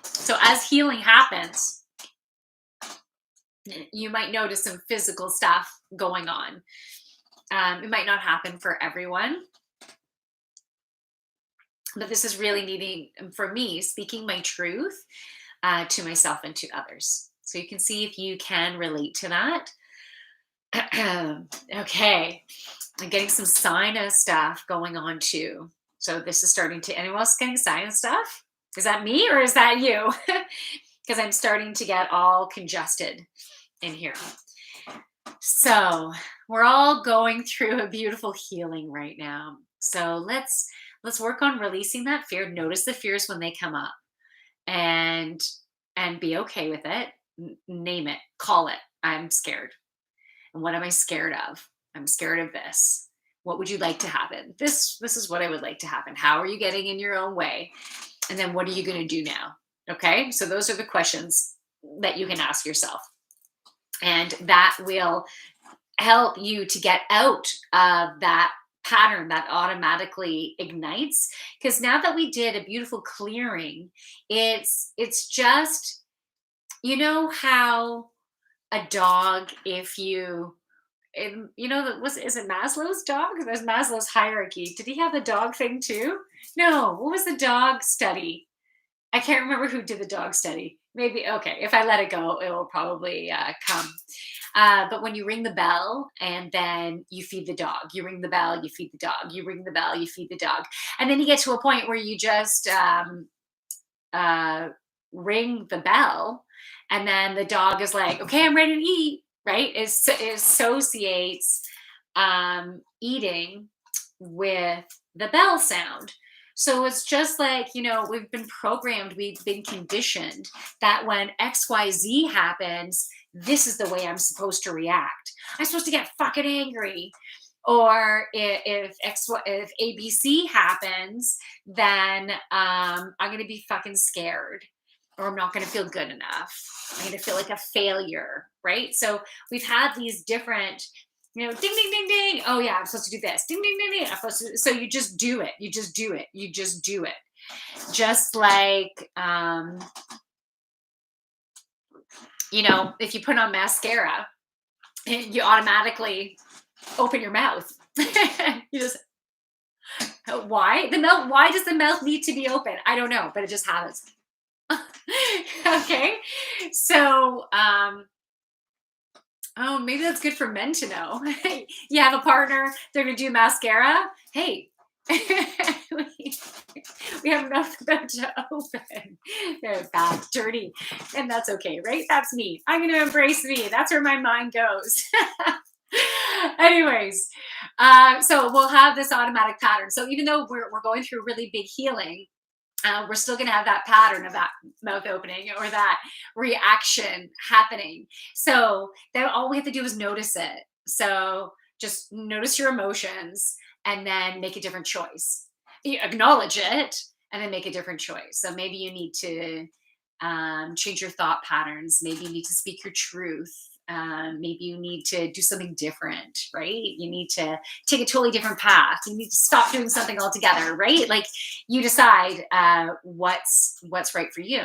So, as healing happens, you might notice some physical stuff going on. It might not happen for everyone, but this is really needing for me speaking my truth to myself and to others. So you can see if you can relate to that. Okay, I'm getting some sinus stuff going on too. So this is starting to. Anyone else getting sinus stuff? Is that me or is that you? Because I'm starting to get all congested in here. So we're all going through a beautiful healing right now. So let's work on releasing that fear. Notice the fears when they come up, and be okay with it. Name it, call it. I'm scared. And what am I scared of? I'm scared of this. What would you like to happen? This is what I would like to happen. How are you getting in your own way? And then what are you going to do now? Okay? So those are the questions that you can ask yourself. And that will help you to get out of that pattern that automatically ignites, because now that we did a beautiful clearing, it's just, you know how a dog, if you you know that was, is it Maslow's dog? There's Maslow's hierarchy. Did he have the dog thing too? No, what was the dog study? I can't remember who did the dog study. Maybe, okay, if I let it go, it will probably come. But when you ring the bell and then you feed the dog, you ring the bell, you feed the dog, you ring the bell, you feed the dog. And then you get to a point where you just uh, ring the bell, and then the dog is like, okay, I'm ready to eat, right? It associates eating with the bell sound. So it's just like, we've been programmed, we've been conditioned that when XYZ happens, this is the way I'm supposed to react. I'm supposed to get fucking angry. Or if ABC happens, then I'm going to be fucking scared, or I'm not going to feel good enough. I'm going to feel like a failure, right? So we've had these different, ding, ding, ding, ding. Oh yeah, I'm supposed to do this. Ding, ding, ding, ding. So you just do it. You just do it. You just do it. Just like, if you put on mascara, you automatically open your mouth. You just, why does the mouth need to be open? I don't know, but it just happens. Okay, so oh, maybe that's good for men to know. You have a partner, they're gonna do mascara. Hey, we have enough of to open. They're bad, dirty, and that's okay, right? That's me. I'm gonna embrace me. That's where my mind goes. Anyways, so we'll have this automatic pattern. So even though we're going through really big healing, we're still going to have that pattern of that mouth opening or that reaction happening. So then all we have to do is notice it. So just notice your emotions and then make a different choice. You acknowledge it and then make a different choice. So maybe you need to change your thought patterns. Maybe you need to speak your truth. Maybe you need to do something different, right? You need to take a totally different path. You need to stop doing something altogether, right? Like you decide what's right for you.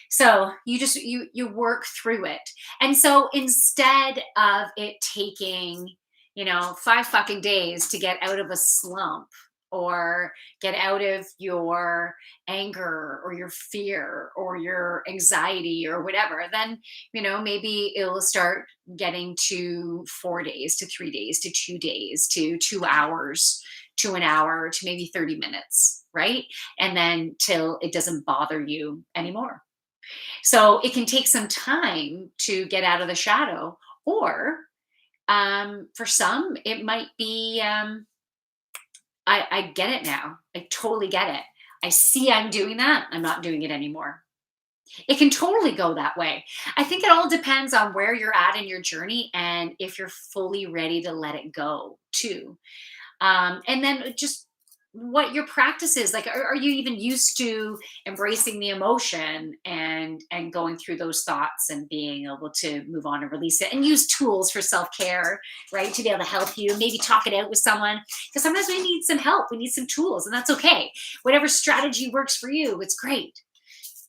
So you work through it. And so instead of it taking, 5 fucking days to get out of a slump or get out of your anger or your fear or your anxiety or whatever, then, maybe it'll start getting to 4 days, to 3 days, to 2 days, to 2 hours, to an hour, to maybe 30 minutes, right? And then till it doesn't bother you anymore. So it can take some time to get out of the shadow, or for some, it might be I get it now. I totally get it. I see I'm doing that. I'm not doing it anymore. It can totally go that way. I think it all depends on where you're at in your journey and if you're fully ready to let it go, too. And then just what your practice is like. Are you even used to embracing the emotion and going through those thoughts and being able to move on and release it and use tools for self-care, right, to be able to help you, maybe talk it out with someone, because sometimes we need some help, we need some tools, and that's okay. Whatever strategy works for you, it's great,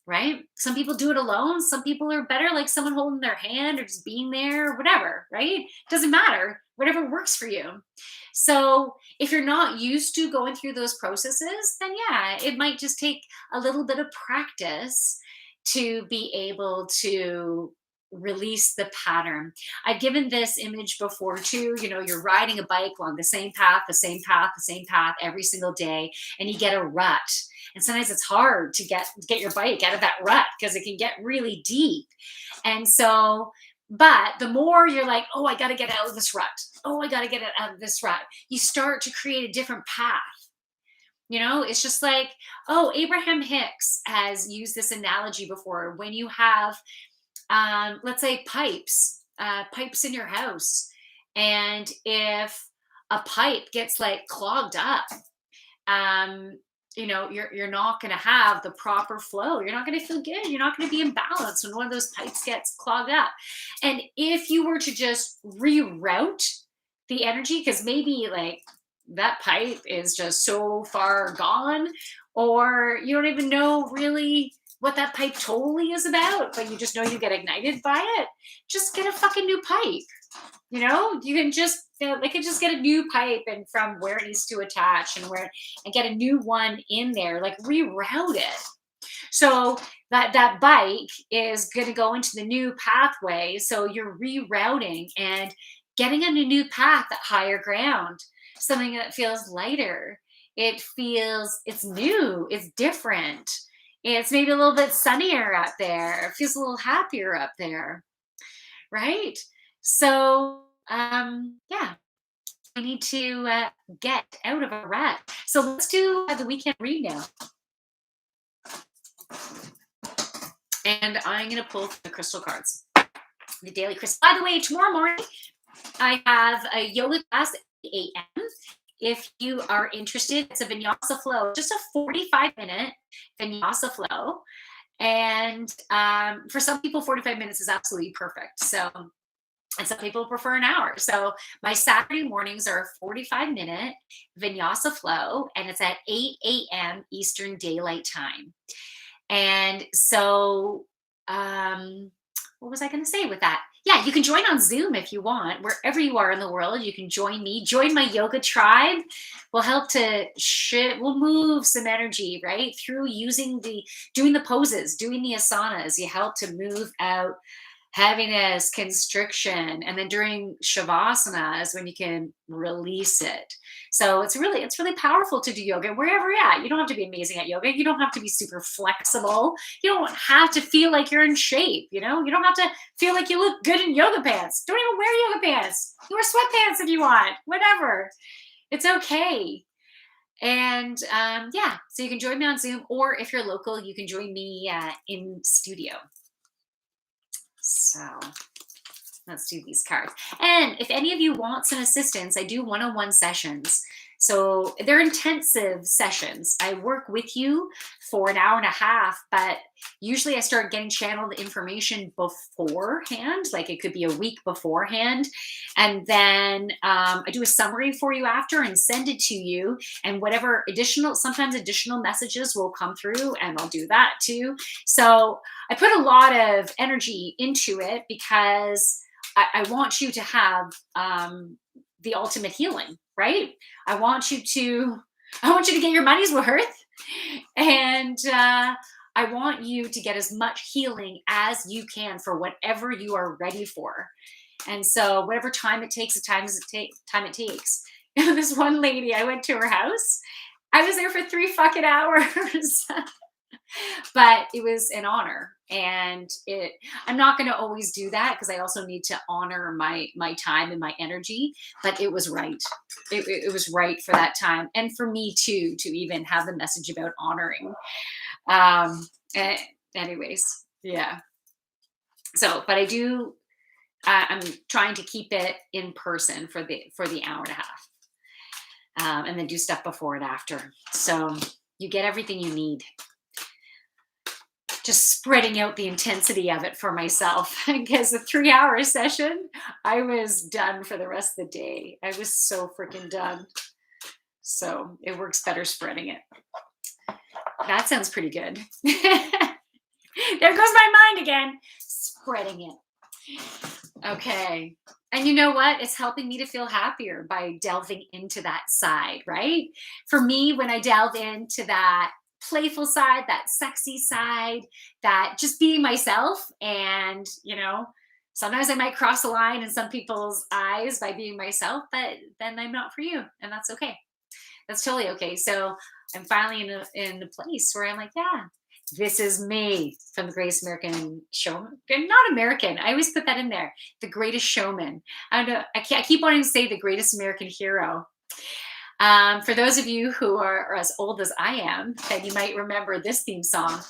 right? Some people do it alone. Some people are better like someone holding their hand or just being there or whatever, right? Doesn't matter. Whatever works for you. So if you're not used to going through those processes, then yeah, it might just take a little bit of practice to be able to release the pattern. I've given this image before too. You're riding a bike along the same path, the same path, the same path every single day, and you get a rut. And sometimes it's hard to get your bike out of that rut because it can get really deep. And so, but the more you're like, oh, I got to get out of this rut. Oh, I got to get out of this rut. You start to create a different path. It's just like, oh, Abraham Hicks has used this analogy before. When you have, let's say, pipes in your house, and if a pipe gets like clogged up, you're not going to have the proper flow. You're not going to feel good. You're not going to be in balance when one of those pipes gets clogged up. And if you were to just reroute the energy, because maybe like that pipe is just so far gone, or you don't even know really what that pipe totally is about, but you just know you get ignited by it, just get a fucking new pipe. You can just they can just get a new pipe and from where it needs to attach and get a new one in there, like reroute it. So that bike is going to go into the new pathway. So you're rerouting and getting on a new path at higher ground, something that feels lighter. It's new, it's different. It's maybe a little bit sunnier out there. It feels a little happier up there, right? So, yeah, we need to get out of a rut. So let's do the weekend read now. And I'm going to pull the crystal cards, the daily crystal. By the way, tomorrow morning, I have a yoga class at 8 a.m. If you are interested, it's a vinyasa flow, just a 45-minute vinyasa flow. And for some people, 45 minutes is absolutely perfect. And some people prefer an hour. So my Saturday mornings are a 45-minute vinyasa flow, and it's at 8 a.m. Eastern Daylight Time. And so, what was I going to say with that? Yeah, you can join on Zoom if you want. Wherever you are in the world, you can join me. Join my yoga tribe. We'll help to we'll move some energy, right? Through doing the poses, doing the asanas. You help to move out heaviness, constriction, and then during shavasana is when you can release it. So it's really powerful to do yoga wherever you're at. You don't have to be amazing at yoga. You don't have to be super flexible. You don't have to feel like you're in shape. You don't have to feel like you look good in yoga pants. Don't even wear yoga pants. You wear sweatpants if you want. Whatever. It's okay. And yeah, so you can join me on Zoom, or if you're local, you can join me in studio. So let's do these cards. And if any of you want some assistance, I do one-on-one sessions. So they're intensive sessions. I work with you for an hour and a half, but usually I start getting channeled information beforehand, like it could be a week beforehand. And then I do a summary for you after and send it to you. And whatever additional, sometimes additional messages will come through, and I'll do that too. So I put a lot of energy into it because I want you to have the ultimate healing, right? I want you to, I want you to get your money's worth, and I want you to get as much healing as you can for whatever you are ready for. And so, whatever time it takes, the time it takes. This one lady, I went to her house. I was there for 3 fucking hours. But it was an honor, and it I'm not going to always do that because I also need to honor my time and my energy, but it was right. It was right for that time, and for me too, to even have the message about honoring. um Anyways, yeah. So but I do, I'm trying to keep it in person for the hour and a half, and then do stuff before and after, so you get everything you need. Just spreading out the intensity of it for myself, because the 3 hour session, I was done for the rest of the day. I was so freaking done. So it works better spreading it. That sounds pretty good. There goes my mind again. Spreading it. Okay. And you know what? It's helping me to feel happier by delving into that side, right? For me, when I delve into that playful side, that sexy side, that just being myself, and, sometimes I might cross the line in some people's eyes by being myself, but then I'm not for you. And that's okay. That's totally okay. So I'm finally in a place where I'm like, yeah, this is me from the Greatest American Showman. Not American. I always put that in there. The Greatest Showman. I don't know. I keep wanting to say the Greatest American Hero. For those of you who are as old as I am, then you might remember this theme song.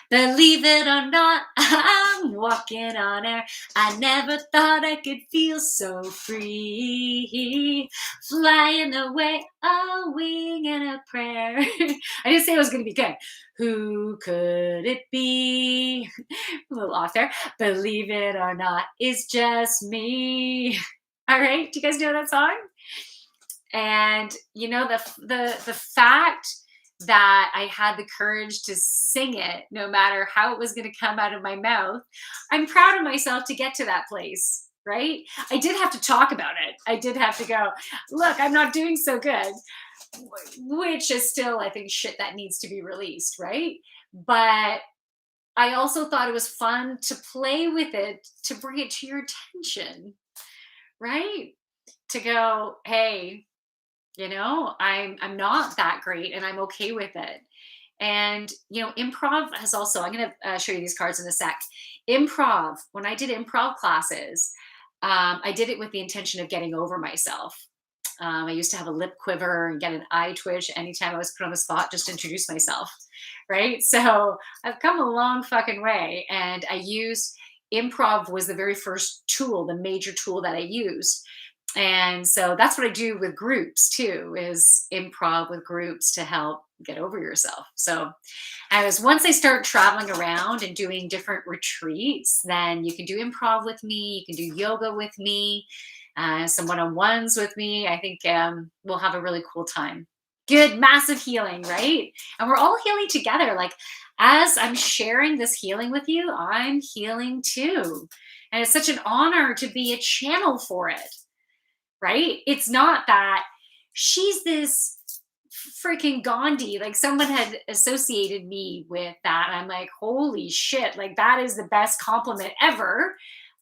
Believe it or not, I'm walking on air. I never thought I could feel so free, flying away, a wing and a prayer. I didn't say it was going to be good. Who could it be? A little off there. Believe it or not, it's just me. All right, do you guys know that song? And the fact that I had the courage to sing it, no matter how it was going to come out of my mouth, I'm proud of myself to get to that place, right? I did have to talk about it. I did have to go, look, I'm not doing so good, which is still, I think, shit that needs to be released, right? But I also thought it was fun to play with it, to bring it to your attention, right? To go, hey, I'm not that great, and I'm okay with it. And improv has also, I'm going to show you these cards in a sec. Improv, when I did improv classes, I did it with the intention of getting over myself. I used to have a lip quiver and get an eye twitch anytime I was put on the spot just to introduce myself, right? So I've come a long fucking way, and I used improv was the very first tool, the major tool that I used. And so that's what I do with groups too, is improv with groups to help get over yourself. So as once I start traveling around and doing different retreats, then you can do improv with me, you can do yoga with me, some one-on-ones with me. I think we'll have a really cool time. Good, massive healing, right? And we're all healing together. Like, as I'm sharing this healing with you, I'm healing too. And it's such an honor to be a channel for it. Right? It's not that she's this freaking Gandhi, like someone had associated me with that. I'm like, holy shit, like that is the best compliment ever.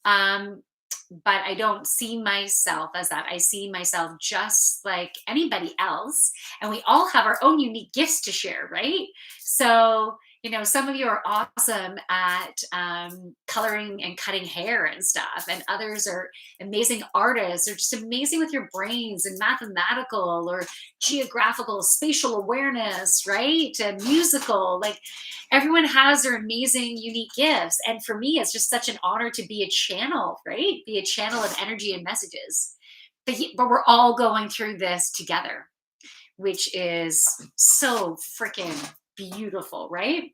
But I don't see myself as that. I see myself just like anybody else. And we all have our own unique gifts to share, right? So, some of you are awesome at coloring and cutting hair and stuff, and others are amazing artists, or just amazing with your brains and mathematical or geographical, spatial awareness, right? And musical. Like, everyone has their amazing, unique gifts. And for me, it's just such an honor to be a channel, right? Be a channel of energy and messages. but we're all going through this together, which is so freaking beautiful, right?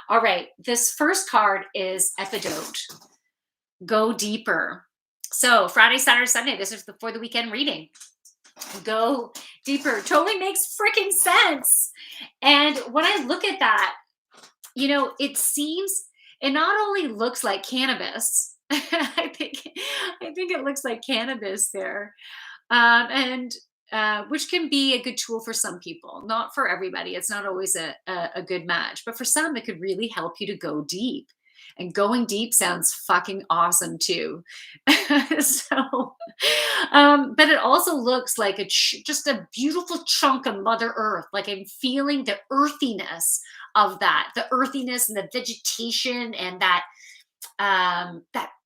All right, this first card is Epidote. Go deeper. So Friday, Saturday, Sunday, this is for the weekend reading. Go deeper. Totally makes freaking sense. And when I look at that, it seems it not only looks like cannabis. I think it looks like cannabis there, and which can be a good tool for some people, not for everybody. It's not always a good match, but for some, it could really help you to go deep. And going deep sounds fucking awesome too. So, but it also looks like just a beautiful chunk of Mother Earth. Like I'm feeling the earthiness of that, the earthiness and the vegetation and that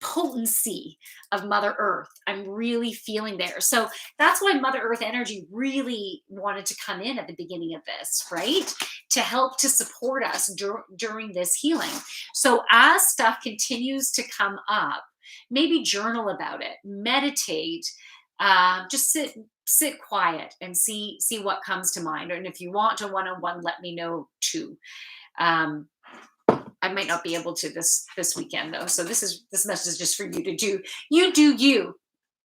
potency of Mother Earth. I'm really feeling there. So that's why Mother Earth energy really wanted to come in at the beginning of this, right? To help to support us during this healing. So as stuff continues to come up, maybe journal about it, meditate, just sit quiet and see what comes to mind. And if you want to one-on-one, let me know too. I might not be able to this weekend though. So this message is just for you to do. You do you.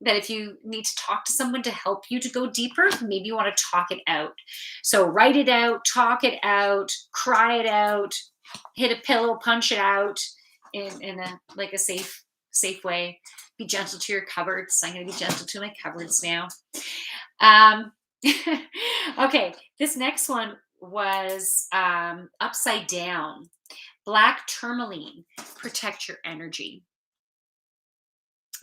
That if you need to talk to someone to help you to go deeper, maybe you want to talk it out. So write it out, talk it out, cry it out, hit a pillow, punch it out in a safe way. Be gentle to your cupboards. I'm going to be gentle to my cupboards now. Okay, this next one was upside down. Black tourmaline. Protect your energy.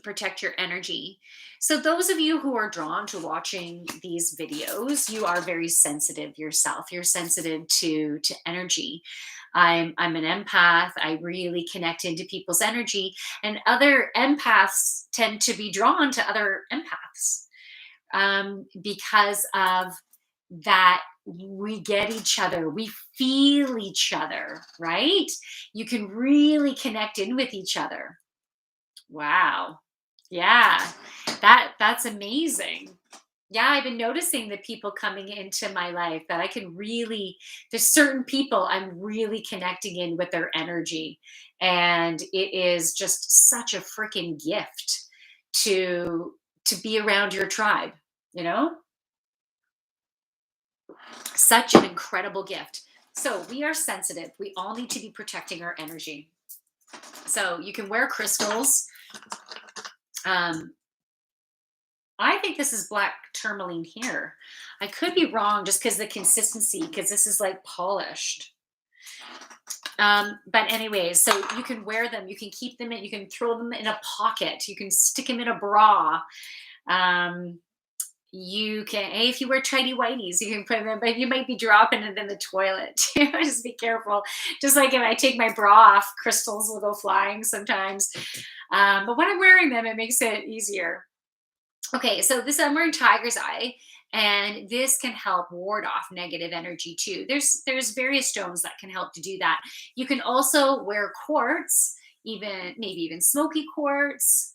Protect your energy. So those of you who are drawn to watching these videos, you are very sensitive yourself. You're sensitive to energy. I'm an empath. I really connect into people's energy, and other empaths tend to be drawn to other empaths because of that. We get each other, we feel each other, right? You can really connect in with each other. Wow. Yeah, that's amazing. Yeah, I've been noticing the people coming into my life that I can really, there's certain people I'm really connecting in with their energy. And it is just such a freaking gift to be around your tribe, you know? Such an incredible gift. So we are sensitive. We all need to be protecting our energy. So you can wear crystals. I think this is black tourmaline here. I could be wrong just because the consistency, because this is like polished. But anyways, so you can wear them. You can keep them in. You can throw them in a pocket. You can stick them in a bra. You can, if you wear tidy whities, you can put them in, but you might be dropping it in the toilet too. Just be careful. Just like if I take my bra off, crystals will go flying sometimes. But when I'm wearing them, it makes it easier. Okay, so this I'm wearing tiger's eye, and this can help ward off negative energy too. There's various stones that can help to do that. You can also wear quartz, maybe even smoky quartz.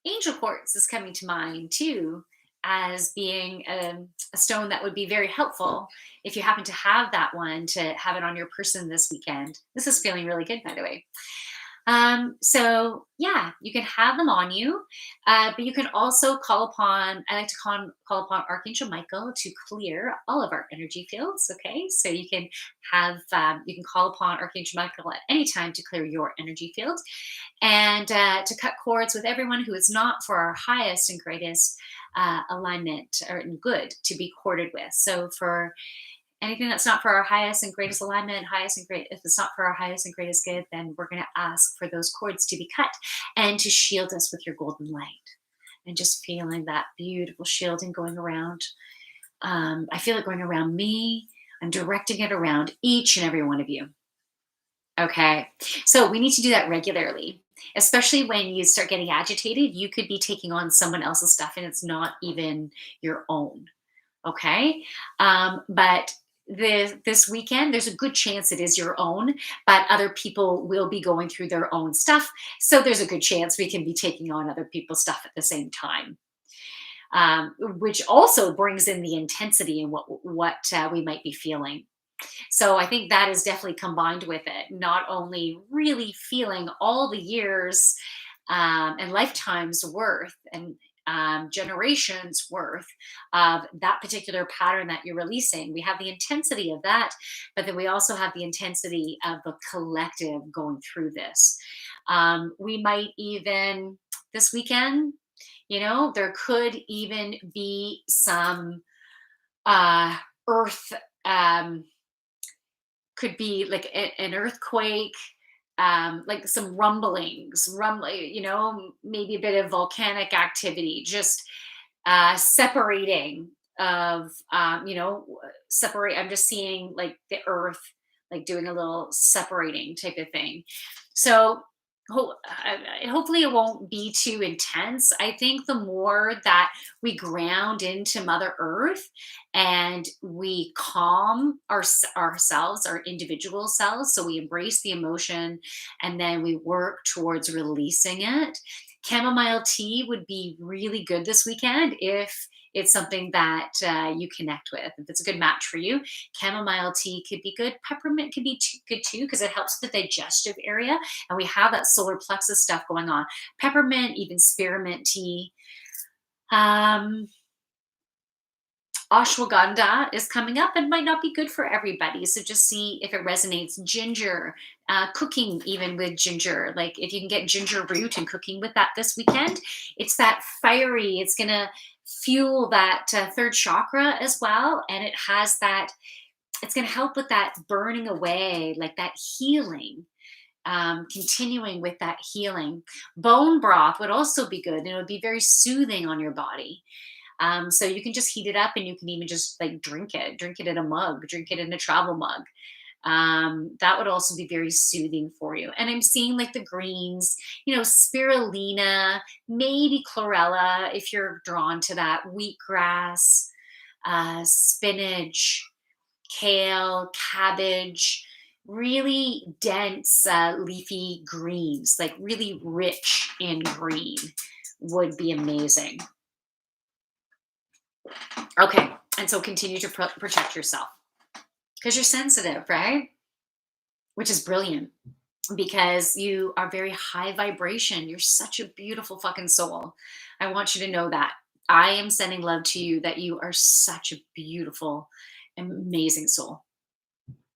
Angel quartz is coming to mind too as being a stone that would be very helpful if you happen to have that one, to have it on your person this weekend. This is feeling really good, by the way. So yeah, you can have them on you, but you can also call upon, I like to call upon Archangel Michael to clear all of our energy fields. Okay. So you can you can call upon Archangel Michael at any time to clear your energy field, and to cut cords with everyone who is not for our highest and greatest alignment or good to be corded with. So for anything that's not for our highest and greatest alignment, if it's not for our highest and greatest good, then we're going to ask for those cords to be cut and to shield us with your golden light. And just feeling that beautiful shielding going around. I feel it going around me. I'm directing it around each and every one of you. Okay. So we need to do that regularly, especially when you start getting agitated. You could be taking on someone else's stuff and it's not even your own. Okay. But this weekend, there's a good chance it is your own, but other people will be going through their own stuff. So there's a good chance we can be taking on other people's stuff at the same time. which also brings in the intensity and what we might be feeling. So I think that is definitely combined with it. Not only really feeling all the years and lifetimes worth and generations worth of that particular pattern that you're releasing. We have the intensity of that, but then we also have the intensity of the collective going through this. We might even this weekend, there could even be some uh, earth. Could be like an earthquake, like some rumbling, maybe a bit of volcanic activity, just separating of, separate. I'm just seeing like the earth, like doing a little separating type of thing. So hopefully it won't be too intense. I think the more that we ground into Mother Earth and we calm ourselves, our individual selves, so we embrace the emotion and then we work towards releasing it. Chamomile tea would be really good this weekend if it's something that you connect with. If it's a good match for you, chamomile tea could be good. Peppermint could be good too because it helps with the digestive area, and we have that solar plexus stuff going on. Peppermint, even spearmint tea. Um, Ashwagandha is coming up and might not be good for everybody. So just see if it resonates. Ginger, cooking even with ginger. Like if you can get ginger root and cooking with that this weekend, it's that fiery, it's going to fuel that third chakra as well. And it has that, it's going to help with that burning away, like that healing. Continuing with that healing. Bone broth would also be good and it would be very soothing on your body. So you can just heat it up and you can even just like drink it in a mug, drink it in a travel mug. That would also be very soothing for you. And I'm seeing like the greens, spirulina, maybe chlorella if you're drawn to that, wheatgrass, spinach, kale, cabbage, really dense leafy greens, like really rich in green would be amazing. Okay. And so continue to protect yourself because you're sensitive, right? Which is brilliant because you are very high vibration. You're such a beautiful fucking soul. I want you to know that. I am sending love to you that you are such a beautiful, amazing soul.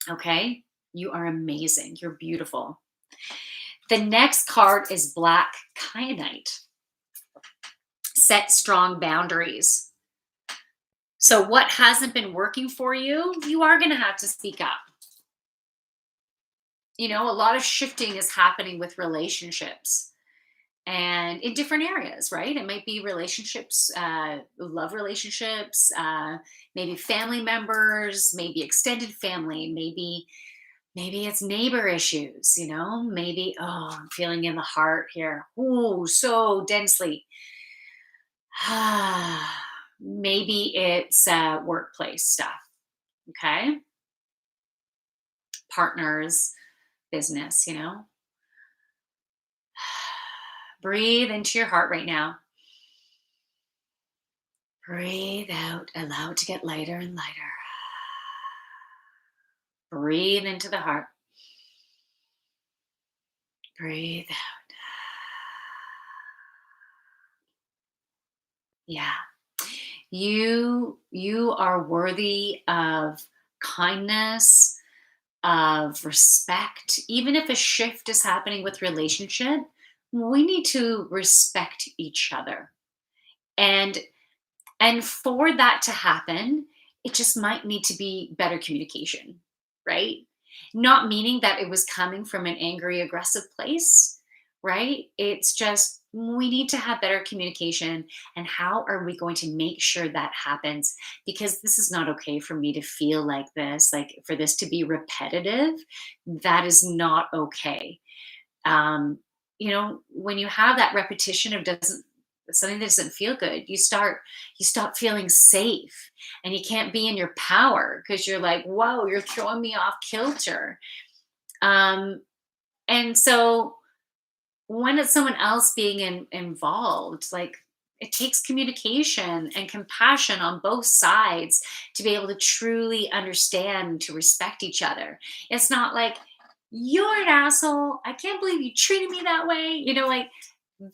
Okay? You are amazing. You're beautiful. The next card is Black Kyanite. Set strong boundaries. So, what hasn't been working for you, you are going to have to speak up. A lot of shifting is happening with relationships and in different areas, right? It might be relationships, love relationships, maybe family members, maybe extended family, maybe it's neighbor issues, maybe, oh, I'm feeling in the heart here. Ooh, so densely. Maybe it's workplace stuff. Okay. Partners, business. Breathe into your heart right now. Breathe out. Allow it to get lighter and lighter. Breathe into the heart. Breathe out. Yeah. You are worthy of kindness, of respect. Even if a shift is happening with relationship, we need to respect each other. And and for that to happen, it just might need to be better communication, right? Not meaning that it was coming from an angry, aggressive place, right? It's just we need to have better communication. And how are we going to make sure that happens? Because this is not okay for me to feel like this, like for this to be repetitive. That is not okay. um, when you have that repetition of doesn't something that doesn't feel good, you stop feeling safe and you can't be in your power because you're like, whoa, you're throwing me off kilter. um, and so when it's someone else being involved, like it takes communication and compassion on both sides to be able to truly understand, to respect each other. It's not like, you're an asshole. I can't believe you treated me that way. Like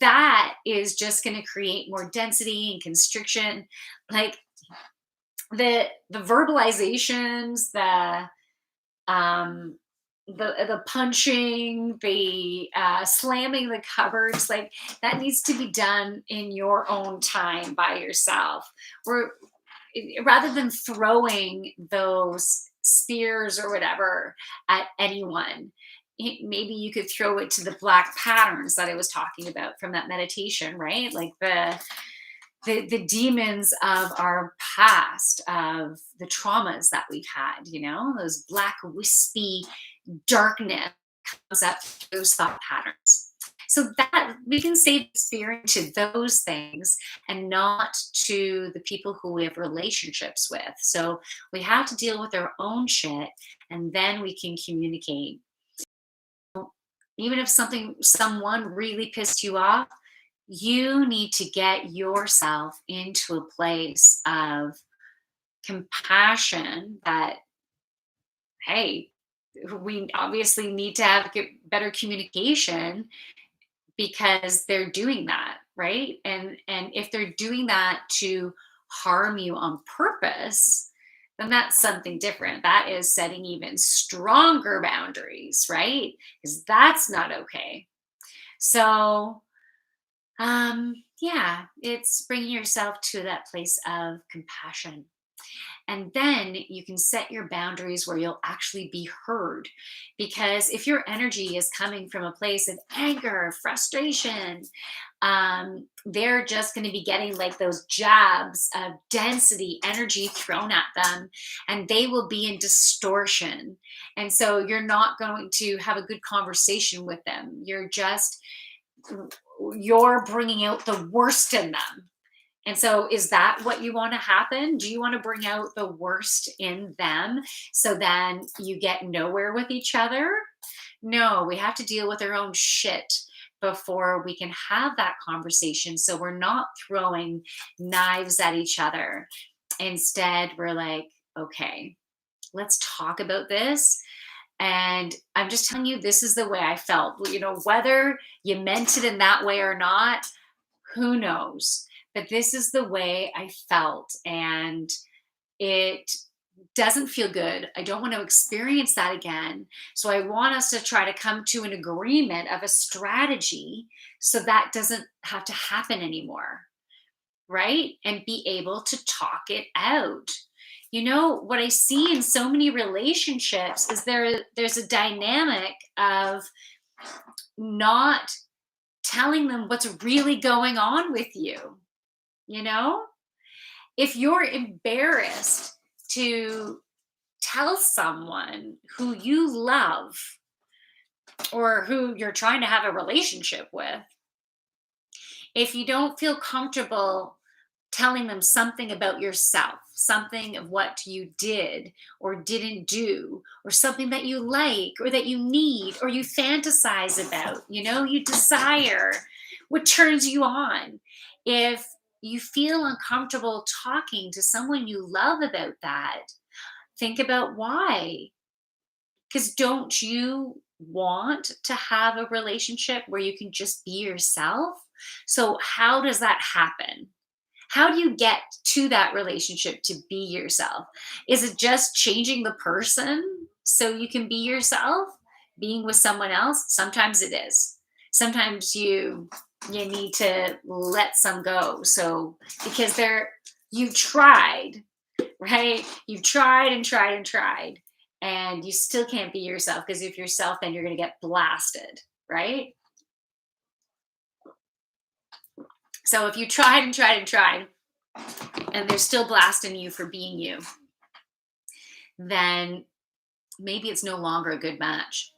that is just going to create more density and constriction. Like the verbalizations, um the punching, the slamming the cupboards, like that needs to be done in your own time by yourself. Or rather than throwing those spears or whatever at anyone, maybe you could throw it to the black patterns that I was talking about from that meditation, right? Like the demons of our past, of the traumas that we've had, those black wispy darkness comes up through those thought patterns. So that we can save spirit to those things and not to the people who we have relationships with. So we have to deal with our own shit, and then we can communicate. Even if someone really pissed you off, you need to get yourself into a place of compassion that, hey, we obviously need to have better communication because they're doing that, right? And if they're doing that to harm you on purpose, then that's something different. That is setting even stronger boundaries, right? Because that's not okay. So yeah, it's bringing yourself to that place of compassion. And then you can set your boundaries where you'll actually be heard. Because if your energy is coming from a place of anger, frustration, they're just going to be getting like those jabs of density energy thrown at them, and they will be in distortion. And so you're not going to have a good conversation with them. You're bringing out the worst in them. And so, is that what you want to happen? Do you want to bring out the worst in them so then you get nowhere with each other? No, we have to deal with our own shit before we can have that conversation. So, we're not throwing knives at each other. Instead, we're like, okay, let's talk about this. And I'm just telling you, this is the way I felt. Whether you meant it in that way or not, who knows? But this is the way I felt. And it doesn't feel good. I don't want to experience that again. So I want us to try to come to an agreement of a strategy so that doesn't have to happen anymore. Right? And be able to talk it out. What I see in so many relationships is there's a dynamic of not telling them what's really going on with you. If you're embarrassed to tell someone who you love or who you're trying to have a relationship with, if you don't feel comfortable telling them something about yourself, something of what you did or didn't do, or something that you like or that you need or you fantasize about, you desire, what turns you on. If you feel uncomfortable talking to someone you love about that, think about why. Because don't you want to have a relationship where you can just be yourself? So, how does that happen? How do you get to that relationship to be yourself? Is it just changing the person so you can be yourself, being with someone else? Sometimes it is. Sometimes you need to let some go. So because you tried, right? You've tried and tried and tried, and you still can't be yourself, because if you're yourself, then you're going to get blasted, right? So if you tried and tried and tried, and they're still blasting you for being you, then maybe it's no longer a good match.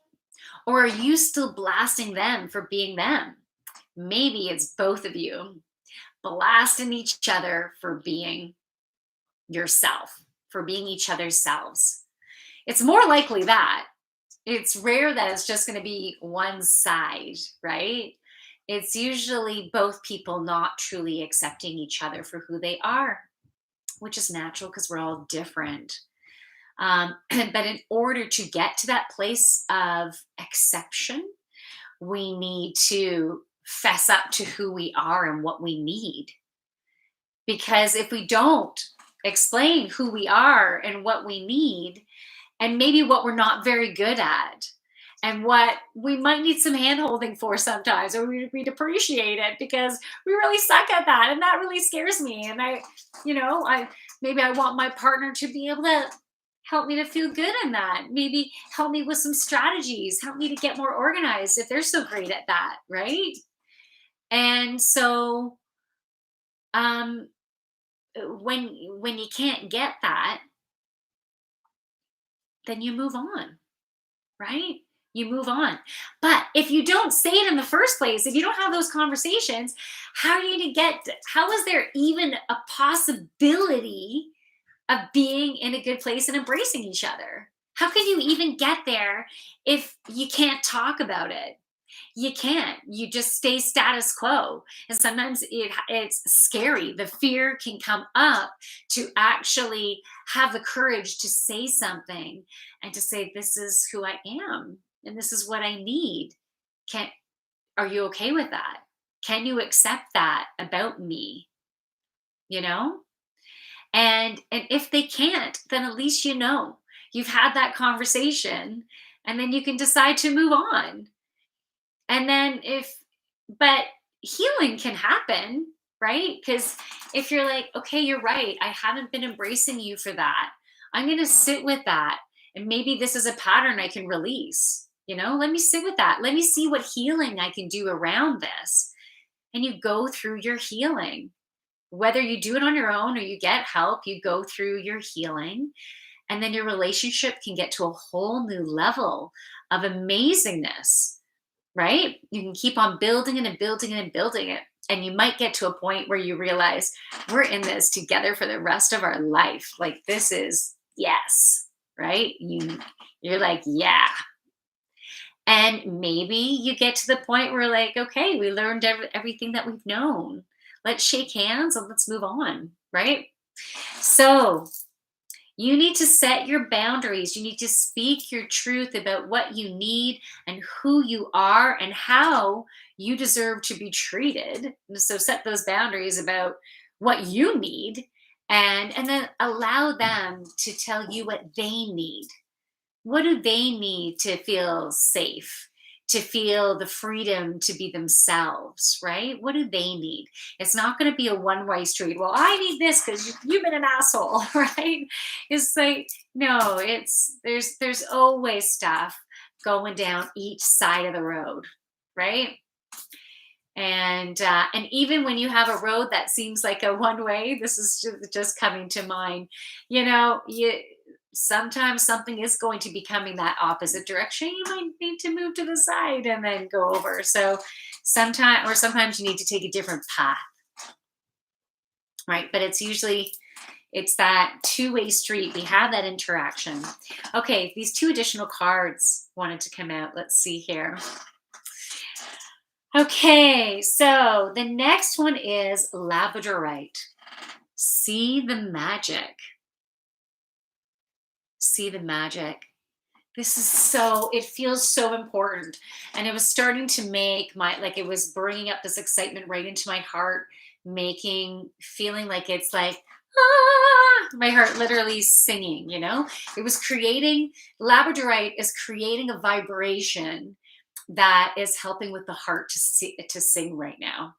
Or are you still blasting them for being them? Maybe it's both of you blasting each other for being yourself, for being each other's selves. It's more likely that. It's rare that it's just going to be one side, right? It's usually both people not truly accepting each other for who they are, which is natural because we're all different. But in order to get to that place of exception, we need to fess up to who we are and what we need. Because if we don't explain who we are and what we need, and maybe what we're not very good at, and what we might need some hand holding for sometimes, or we'd appreciate it because we really suck at that. And that really scares me. And I maybe I want my partner to be able to help me to feel good in that. Maybe help me with some strategies, help me to get more organized if they're so great at that. Right. And so, um, when you can't get that, then you move on, right? You move on. But if you don't say it in the first place, if you don't have those conversations, how are you to get, how is there even a possibility of being in a good place and embracing each other? How can you even get there if you can't talk about it? You can't. You just stay status quo. And sometimes it's scary. The fear can come up to actually have the courage to say something and to say, this is who I am and this is what I need. Can Are you okay with that? Can you accept that about me? You know? And if they can't, then at least you know. You've had that conversation and then you can decide to move on. And then but healing can happen, right? Because if you're like, okay, you're right, I haven't been embracing you for that. I'm going to sit with that. And maybe this is a pattern I can release. Let me sit with that. Let me see what healing I can do around this. And you go through your healing. Whether you do it on your own or you get help, you go through your healing. And then your relationship can get to a whole new level of amazingness, right? You can keep on building it and building it and building it. And you might get to a point where you realize we're in this together for the rest of our life. Like this is yes, right? You're like, yeah. And maybe you get to the point where like, okay, we learned everything that we've known. Let's shake hands and let's move on, right? So you need to set your boundaries. You need to speak your truth about what you need and who you are and how you deserve to be treated. So set those boundaries about what you need and then allow them to tell you what they need. What do they need to feel safe? To feel the freedom to be themselves, right? What do they need? It's not going to be a one-way street. Well, I need this because you've been an asshole, right? It's like no. There's always stuff going down each side of the road, right? And even when you have a road that seems like a one way, this is just coming to mind. You sometimes something is going to be coming that opposite direction. You might need to move to the side and then go over. So sometimes you need to take a different path, right? But it's that two-way street. We have that interaction. Okay, these two additional cards wanted to come out. Let's see here. Okay, so the next one is Labradorite. See the magic. See the magic. It feels so important. And it was starting to make it was bringing up this excitement right into my heart, feeling like it's like, my heart literally singing. It was Labradorite is creating a vibration that is helping with the heart to sing right now.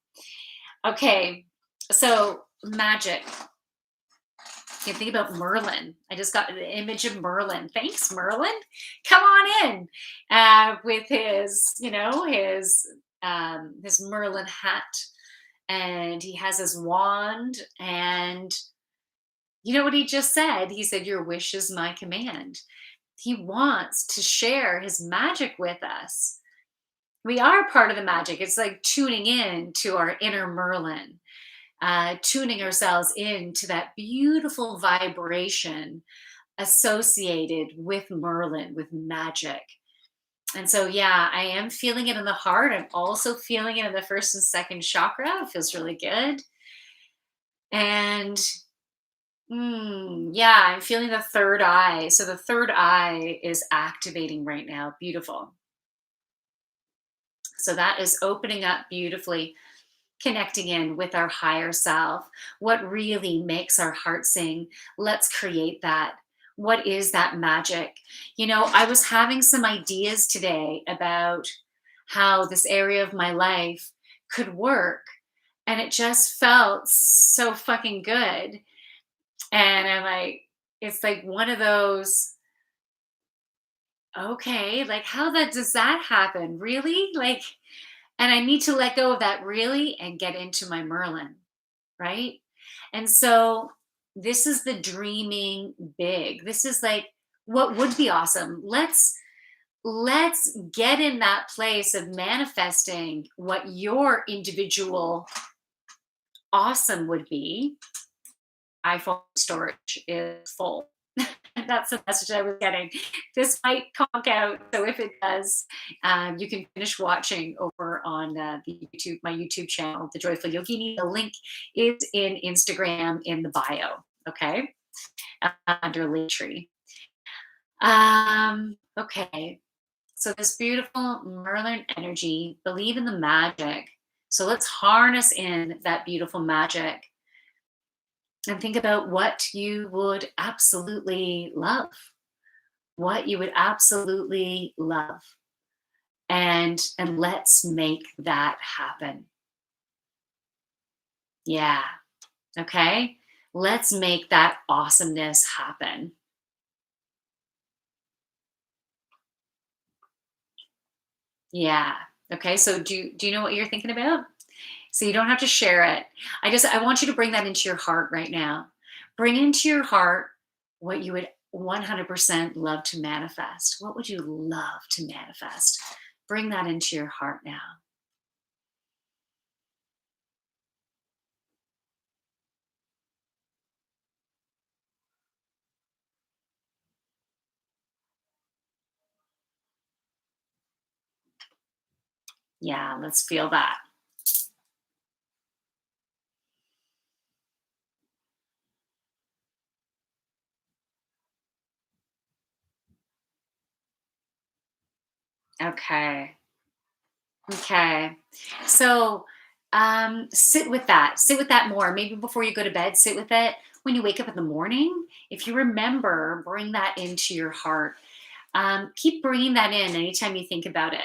Okay, so magic. You can think about Merlin. I just got the image of Merlin. Thanks, Merlin. Come on in with his Merlin hat, and he has his wand. And you know what he just said? He said, "Your wish is my command." He wants to share his magic with us. We are part of the magic. It's like tuning in to our inner Merlin, tuning ourselves into that beautiful vibration associated with Merlin, with magic. And so, yeah, I am feeling it in the heart. I'm also feeling it in the first and second chakra. It feels really good. And yeah, I'm feeling the third eye. So the third eye is activating right now. Beautiful. So that is opening up beautifully, connecting in with our higher self. What really makes our heart sing? Let's create that. What is that magic? I was having some ideas today about how this area of my life could work, and it just felt so fucking good. And I'm like, it's like one of those, okay, like does that happen? Really? Like, and I need to let go of that really and get into my Merlin, right? And so this is the dreaming big. This is like what would be awesome. Let's get in that place of manifesting what your individual awesome would be. iPhone storage is full. That's the message I was getting. This might conk out, so if it does, you can finish watching over on my YouTube channel, The Joyful Yogini. The link is in Instagram in the bio. Okay, under Linktree. Okay, so this beautiful Merlin energy. Believe in the magic. So let's harness in that beautiful magic and think about what you would absolutely love. What you would absolutely love. And let's make that happen. Yeah. Okay. Let's make that awesomeness happen. Yeah. Okay. So do you know what you're thinking about? So you don't have to share it. I want you to bring that into your heart right now. Bring into your heart what you would 100% love to manifest. What would you love to manifest? Bring that into your heart now. Yeah, let's feel that. Okay. Okay. So sit with that. Sit with that more. Maybe before you go to bed, sit with it. When you wake up in the morning, if you remember, bring that into your heart. Keep bringing that in anytime you think about it.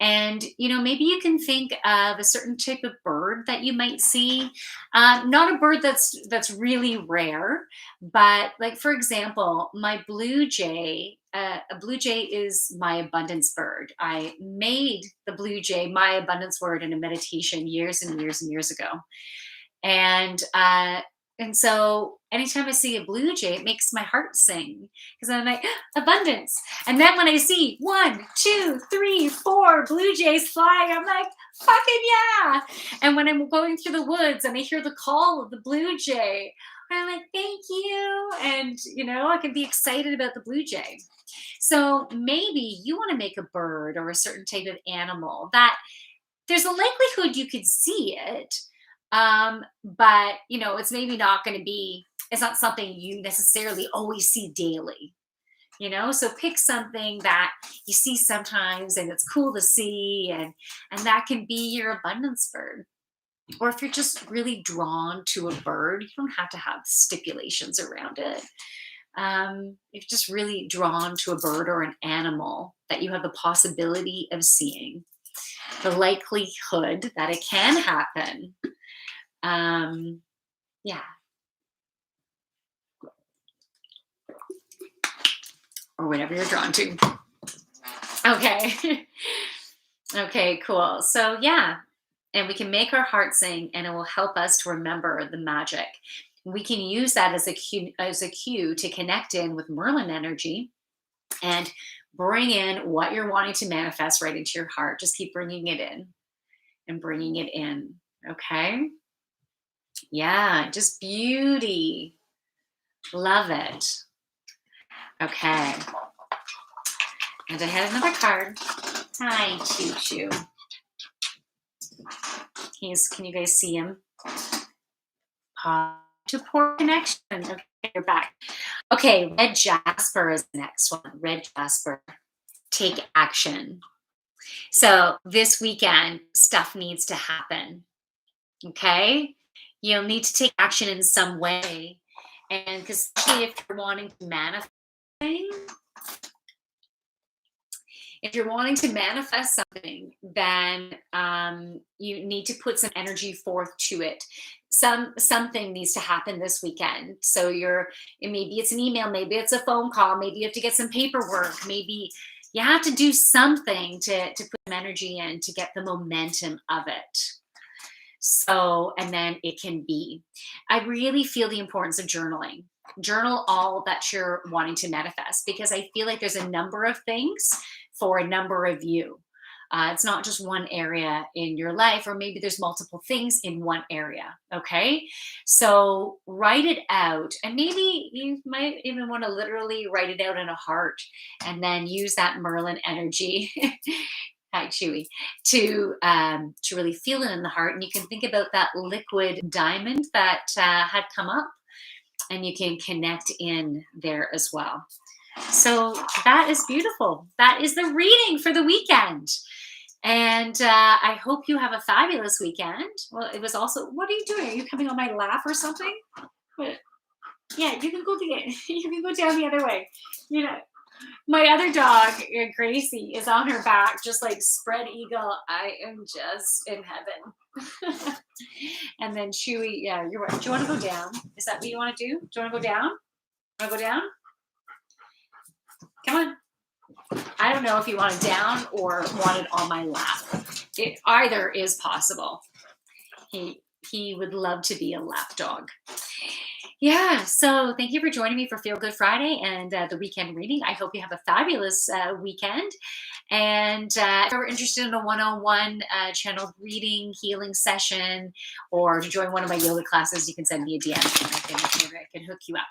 And maybe you can think of a certain type of bird that you might see. Not a bird that's really rare, but like for example, my blue jay. A blue jay is my abundance bird. I made the blue jay my abundance word in a meditation years and years and years ago. And so anytime I see a blue jay, it makes my heart sing because I'm like, abundance. And then when I see one, two, three, four blue jays flying, I'm like, fucking yeah. And when I'm going through the woods and I hear the call of the blue jay, I'm like, thank you. And, I can be excited about the blue jay. So maybe you want to make a bird or a certain type of animal that there's a likelihood you could see it, but it's maybe not going to be. It's not something you necessarily always see daily. So pick something that you see sometimes, and it's cool to see, and that can be your abundance bird. Or if you're just really drawn to a bird, you don't have to have stipulations around it. If you're just really drawn to a bird or an animal that you have the possibility of seeing, the likelihood that it can happen. Yeah. Or whatever you're drawn to. Okay. Okay, cool. So, yeah. And we can make our heart sing, and it will help us to remember the magic. We can use that as a cue to connect in with Merlin energy and bring in what you're wanting to manifest right into your heart. Just keep bringing it in and bringing it in. Okay. Yeah, just beauty. Love it. Okay. And I had another card. Hi, Choo Choo. Can you guys see him? To poor connection. Okay, you're back. Okay, red jasper is the next one. Red jasper. Take action. So this weekend, stuff needs to happen. Okay? You'll need to take action in some way. And because especially if you're wanting to manifest things, if you're wanting to manifest something, then you need to put some energy forth to it. Something needs to happen this weekend. So maybe it's an email, maybe it's a phone call, maybe you have to get some paperwork, maybe you have to do something to put some energy in to get the momentum of it. So, and then it can be. I really feel the importance of journaling. Journal all that you're wanting to manifest, because I feel like there's a number of things for a number of you. It's not just one area in your life, or maybe there's multiple things in one area. Okay. So write it out. And maybe you might even want to literally write it out in a heart and then use that Merlin energy. Hi, Chewy, to really feel it in the heart. And you can think about that liquid diamond that had come up, and you can connect in there as well. So that is beautiful. That is the reading for the weekend. And I hope you have a fabulous weekend. Well, it was also, what are you doing? Are you coming on my lap or something? But, yeah, you can go down the other way. You know, my other dog, Gracie, is on her back, just like spread eagle. I am just in heaven. And then Chewy, yeah, you're right. Do you want to go down? Is that what you want to do? Do you want to go down? Want to go down? Come on. I don't know if you want it down or want it on my lap. Either is possible. He would love to be a lap dog. Yeah, so thank you for joining me for Feel Good Friday and the weekend reading. I hope you have a fabulous weekend. And if you're interested in a one-on-one channeled reading, healing session, or to join one of my yoga classes, you can send me a DM and I can hook you up.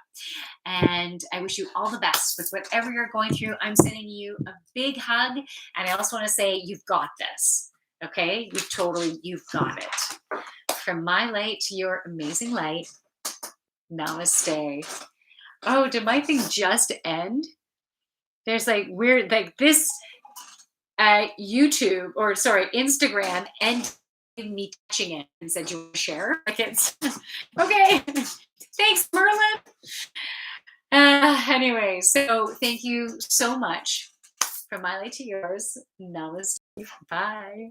And I wish you all the best with whatever you're going through. I'm sending you a big hug. And I also want to say, you've got this. Okay? You've got it. From my light to your amazing light. Namaste. Oh, did my thing just end? There's like weird, like this YouTube, or sorry, Instagram, and me touching it and said, you want to share? Like it's okay. Thanks, Merlin. Anyway, so thank you so much. From my light to yours. Namaste. Bye.